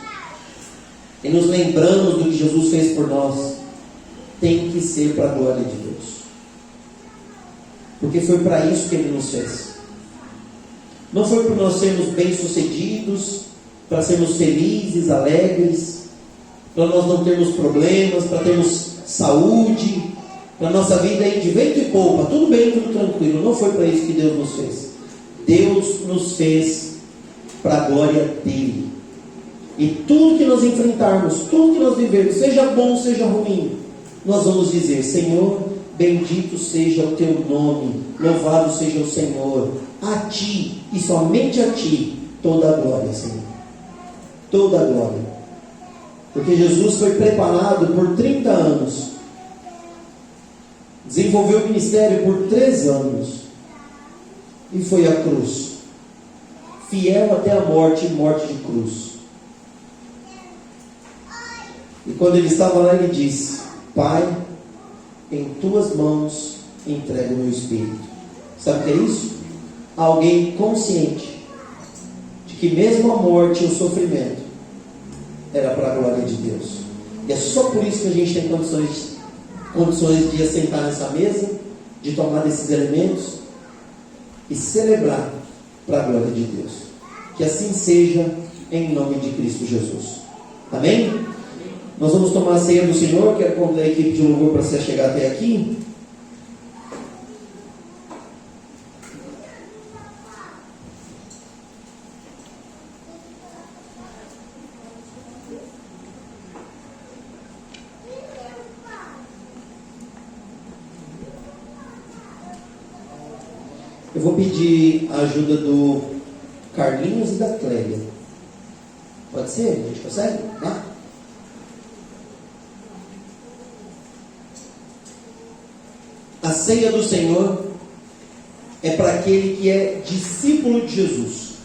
e nos lembramos do que Jesus fez por nós, tem que ser para a glória de Deus. Porque foi para isso que Ele nos fez. Não foi para nós sermos bem-sucedidos, para sermos felizes, alegres, para nós não termos problemas, para termos saúde, para a nossa vida ir de vento e polpa, tudo bem, tudo tranquilo. Não foi para isso que Deus nos fez. Deus nos fez para a glória dEle. E tudo que nós enfrentarmos, tudo que nós vivermos, seja bom, seja ruim, nós vamos dizer: Senhor, bendito seja o Teu nome, louvado seja o Senhor. A Ti, e somente a Ti, toda a glória, Senhor. Toda a glória. Porque Jesus foi preparado por 30 anos. Desenvolveu o ministério por 3 anos. E foi à cruz. Fiel até a morte, morte de cruz. E quando ele estava lá, ele disse: Pai, em Tuas mãos entrego o meu espírito. Sabe o que é isso? Alguém consciente de que mesmo a morte e o sofrimento era para a glória de Deus. E é só por isso que a gente tem condições de assentar nessa mesa, de tomar desses elementos e celebrar para a glória de Deus. Que assim seja, em nome de Cristo Jesus. Amém? Nós vamos tomar a ceia do Senhor. Quero convidar a equipe de louvor para se chegar até aqui. Eu vou pedir a ajuda do Carlinhos e da Clélia. Pode ser? A gente consegue? Tá? A ceia do Senhor é para aquele que é discípulo de Jesus.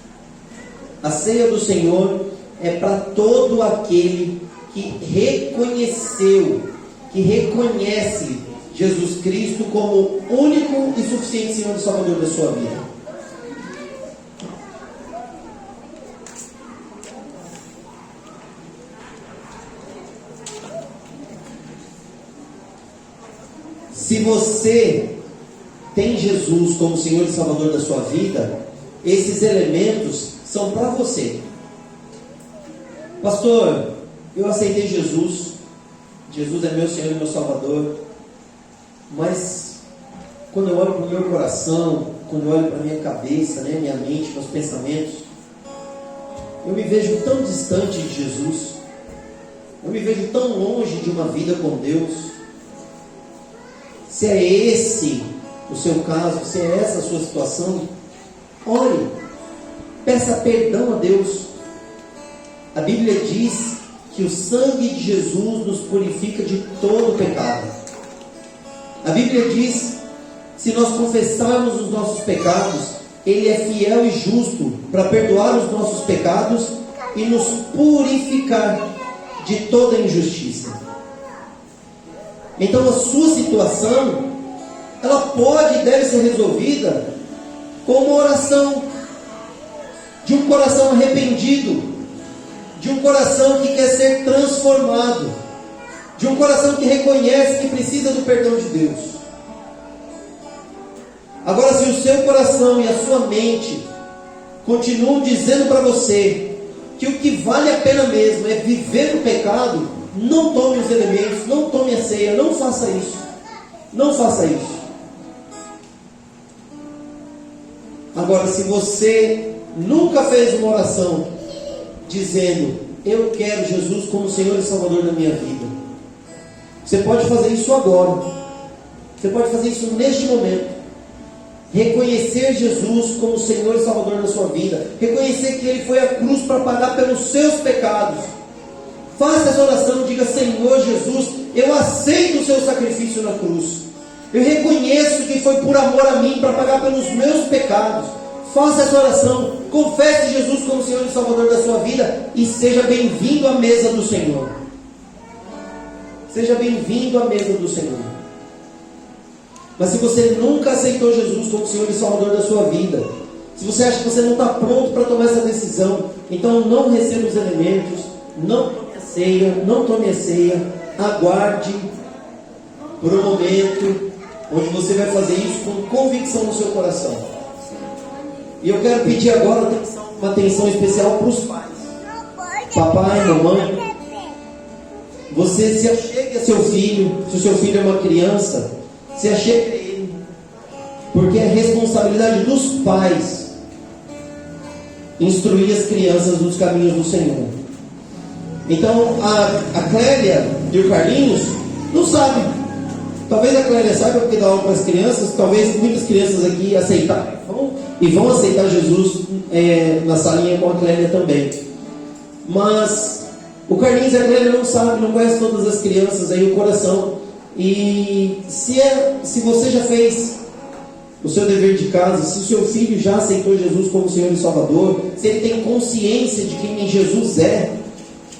A ceia do Senhor é para todo aquele que reconheceu, que reconhece Jesus Cristo como único e suficiente Senhor e Salvador da sua vida. Se você tem Jesus como Senhor e Salvador da sua vida, esses elementos são para você. Pastor, eu aceitei Jesus. Jesus é meu Senhor e meu Salvador. Mas quando eu olho para o meu coração, quando eu olho para a minha cabeça, né, minha mente, meus pensamentos, eu me vejo tão distante de Jesus. Eu me vejo tão longe de uma vida com Deus. Se é esse o seu caso, se é essa a sua situação, ore, peça perdão a Deus. A Bíblia diz que o sangue de Jesus nos purifica de todo pecado. A Bíblia diz: se nós confessarmos os nossos pecados, Ele é fiel e justo para perdoar os nossos pecados e nos purificar de toda injustiça. Então a sua situação, ela pode e deve ser resolvida com uma oração de um coração arrependido, de um coração que quer ser transformado, de um coração que reconhece que precisa do perdão de Deus. Agora, se o seu coração e a sua mente continuam dizendo para você que o que vale a pena mesmo é viver no pecado, não tome os elementos, não tome a ceia, não faça isso. Não faça isso. Agora, se você nunca fez uma oração dizendo: eu quero Jesus como Senhor e Salvador da minha vida, você pode fazer isso agora. Você pode fazer isso neste momento. Reconhecer Jesus como Senhor e Salvador da sua vida. Reconhecer que Ele foi à cruz para pagar pelos seus pecados. Faça essa oração, diga: Senhor Jesus, eu aceito o seu sacrifício na cruz. Eu reconheço que foi por amor a mim, para pagar pelos meus pecados. Faça essa oração, confesse Jesus como Senhor e Salvador da sua vida e seja bem-vindo à mesa do Senhor. Seja bem-vindo à mesa do Senhor. Mas se você nunca aceitou Jesus como Senhor e Salvador da sua vida, Se você acha que você não está pronto para tomar essa decisão, então não receba os elementos, não tome a ceia, aguarde por um momento onde você vai fazer isso com convicção no seu coração. E eu quero pedir agora uma atenção especial para os pais. Papai, mamãe, você se achegue a seu filho. Se o seu filho é uma criança, se achegue a ele, porque é responsabilidade dos pais instruir as crianças nos caminhos do Senhor. Então a Clélia e o Carlinhos não sabem. Talvez a Clélia saiba porque dá aula para as crianças. Talvez muitas crianças aqui aceitarem e vão aceitar Jesus na salinha com a Clélia também. Mas o Carlinhos e a Clélia não sabem, não conhecem todas as crianças aí, o coração. E se você já fez o seu dever de casa, se o seu filho já aceitou Jesus como Senhor e Salvador, se ele tem consciência de quem Jesus é,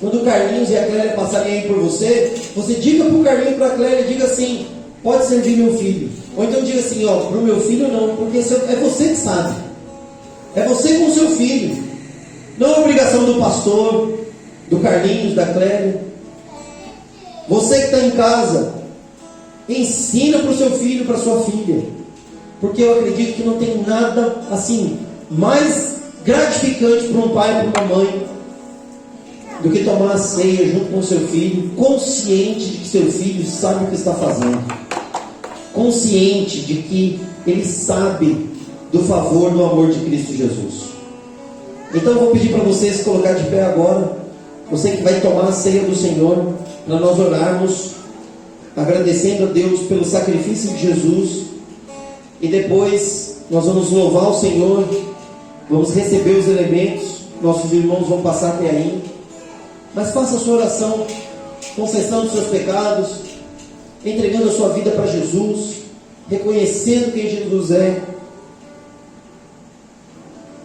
quando o Carlinhos e a Clélia passarem aí por você, você diga para o Carlinhos e para a Clélia, diga assim: pode servir meu filho. Ou então diga assim: ó, para o meu filho não, porque é você que sabe. É você com o seu filho. Não é obrigação do pastor, do Carlinhos, da Clélia. Você que está em casa, ensina para o seu filho, para a sua filha. Porque eu acredito que não tem nada assim mais gratificante para um pai e para uma mãe do que tomar a ceia junto com o seu filho, consciente de que seu filho sabe o que está fazendo, consciente de que ele sabe do favor, do amor de Cristo Jesus. Então eu vou pedir para você se colocar de pé agora, você que vai tomar a ceia do Senhor, para nós orarmos, agradecendo a Deus pelo sacrifício de Jesus. E depois nós vamos louvar o Senhor, vamos receber os elementos, nossos irmãos vão passar até aí. Mas faça a sua oração, confessando os seus pecados, entregando a sua vida para Jesus, reconhecendo quem Jesus é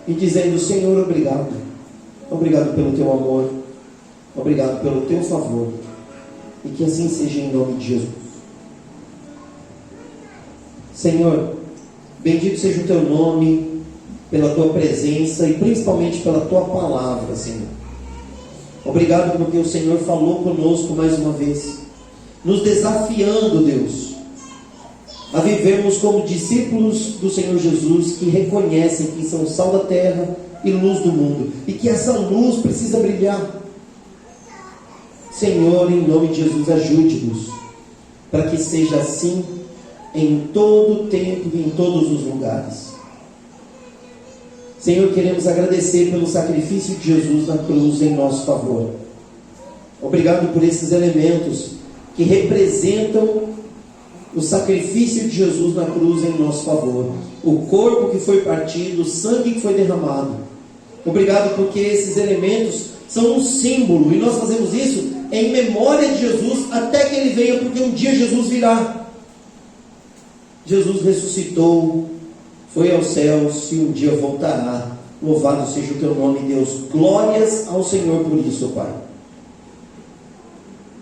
e dizendo: Senhor, obrigado. Obrigado pelo teu amor, obrigado pelo teu favor, e que assim seja em nome de Jesus. Senhor, bendito seja o teu nome, pela tua presença e principalmente pela tua palavra, Senhor. Obrigado porque o Senhor falou conosco mais uma vez, nos desafiando, Deus, a vivermos como discípulos do Senhor Jesus, que reconhecem que são sal da terra e luz do mundo, e que essa luz precisa brilhar. Senhor, em nome de Jesus, ajude-nos, para que seja assim em todo o tempo e em todos os lugares. Senhor, queremos agradecer pelo sacrifício de Jesus na cruz em nosso favor. Obrigado por esses elementos que representam o sacrifício de Jesus na cruz em nosso favor. O corpo que foi partido, o sangue que foi derramado. Obrigado porque esses elementos são um símbolo, e nós fazemos isso em memória de Jesus até que Ele venha, porque um dia Jesus virá. Jesus ressuscitou, foi aos céus e um dia voltará. Louvado seja o teu nome, Deus. Glórias ao Senhor por isso, Pai.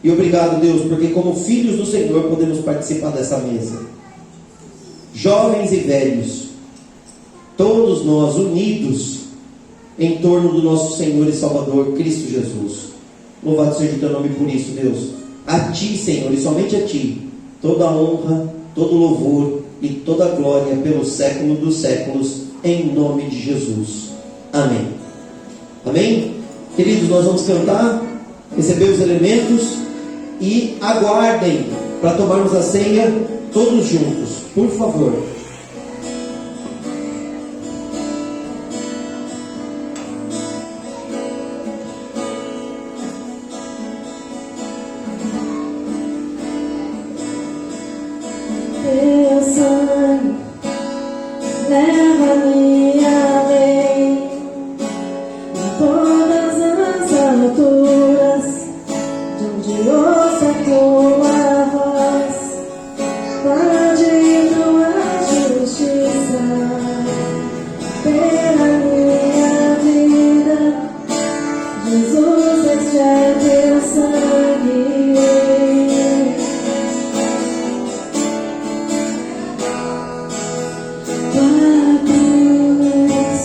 E obrigado, Deus, porque como filhos do Senhor podemos participar dessa mesa. Jovens e velhos, todos nós unidos em torno do nosso Senhor e Salvador Cristo Jesus. Louvado seja o teu nome por isso, Deus. A ti, Senhor, e somente a ti, toda a honra, todo louvor e toda glória pelo século dos séculos, em nome de Jesus. Amém. Amém? Queridos, nós vamos cantar, receber os elementos e aguardem para tomarmos a ceia todos juntos, por favor. Teu sangue leva-me além, em todas as alturas, de onde ouço a tua voz, pedindo a justiça pela minha vida. Jesus, este é teu sangue. Tua cruz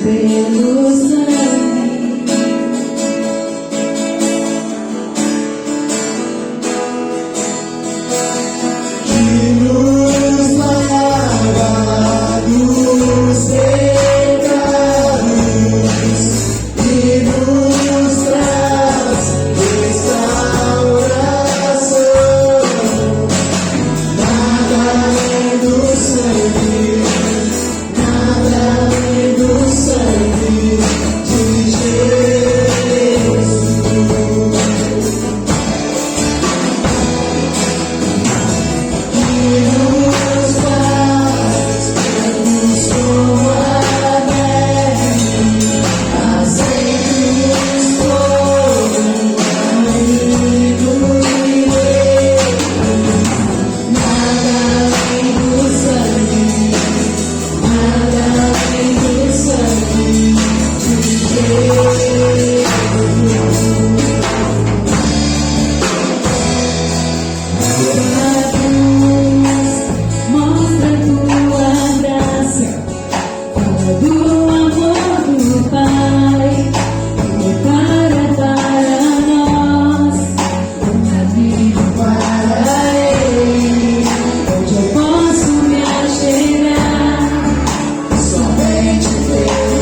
pelo sangue. Que nos lava dos pecados e nos traz restauração. Nada além do sangue, nada além do sangue de Jesus. Que nos faz planos como a neve, aceitos como amigo direito. Nada além do sangue, nada além do sangue de Jesus. Mostra tua graça, fala do amor do Pai, prepara para nós um caminho para Ele, onde eu posso me achegar. Somente pelo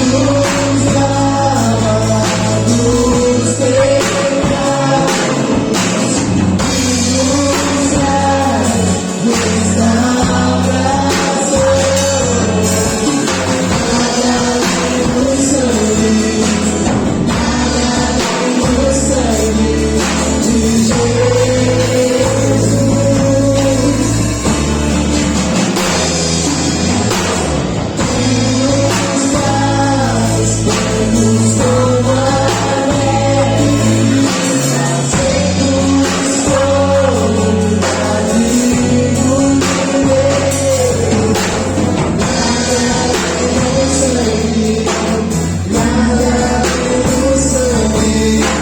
nos lava dos pecados, nos traz restauração. Nada além do sangue, nada além do sangue de Jesus. Nos faz planos como a neve, aceitos como amigo direito. Nada além do sangue, nada além do sangue de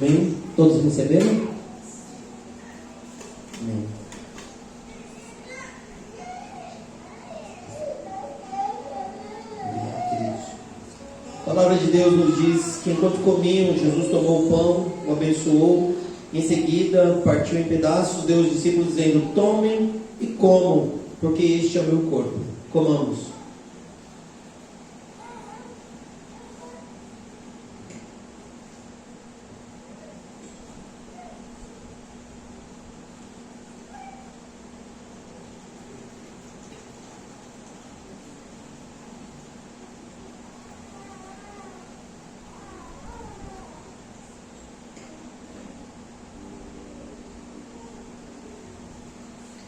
Amém? Todos receberam? Amém. Obrigado, queridos. A palavra de Deus nos diz que enquanto comiam, Jesus tomou o pão, o abençoou, em seguida partiu em pedaços, deu aos discípulos dizendo: tomem e comam, porque este é o meu corpo. Comamos.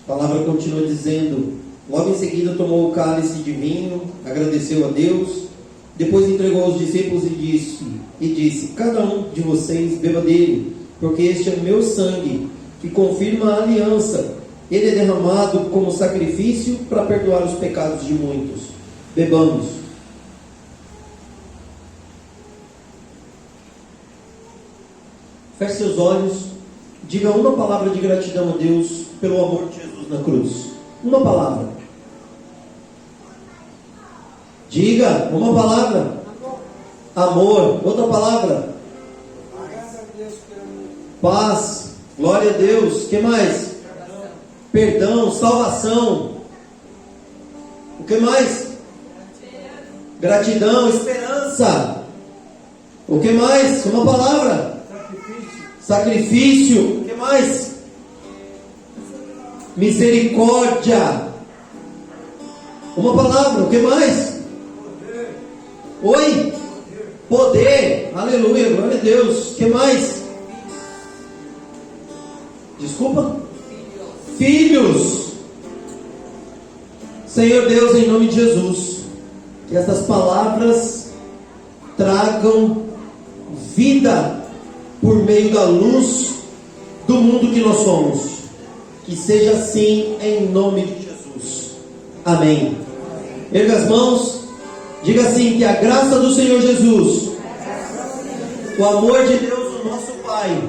A palavra continua dizendo: logo em seguida tomou o cálice de vinho, agradeceu a Deus, depois entregou aos discípulos e disse: cada um de vocês beba dele, porque este é o meu sangue, que confirma a aliança. Ele é derramado como sacrifício para perdoar os pecados de muitos. Bebamos. Feche seus olhos. Diga uma palavra de gratidão a Deus pelo amor de Jesus na cruz. Uma palavra. Diga uma palavra. Amor. Outra palavra. Paz. Glória a Deus. O que mais? Perdão. Salvação. O que mais? Gratidão. Esperança. O que mais? Uma palavra. Sacrifício. O que mais? Misericórdia. Uma palavra. O que mais? Oi? Poder. Aleluia. Glória a Deus. O que mais? Desculpa? Filhos. Senhor Deus, em nome de Jesus, que essas palavras tragam vida por meio da luz do mundo que nós somos. Que seja assim em nome de Jesus. Amém. Erga as mãos. Diga assim: que a graça do Senhor Jesus, o amor de Deus, o nosso Pai,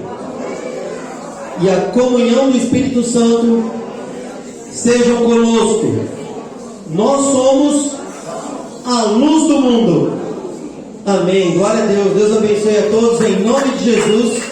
e a comunhão do Espírito Santo sejam conosco. Nós somos a luz do mundo. Amém. Glória a Deus. Deus abençoe a todos em nome de Jesus.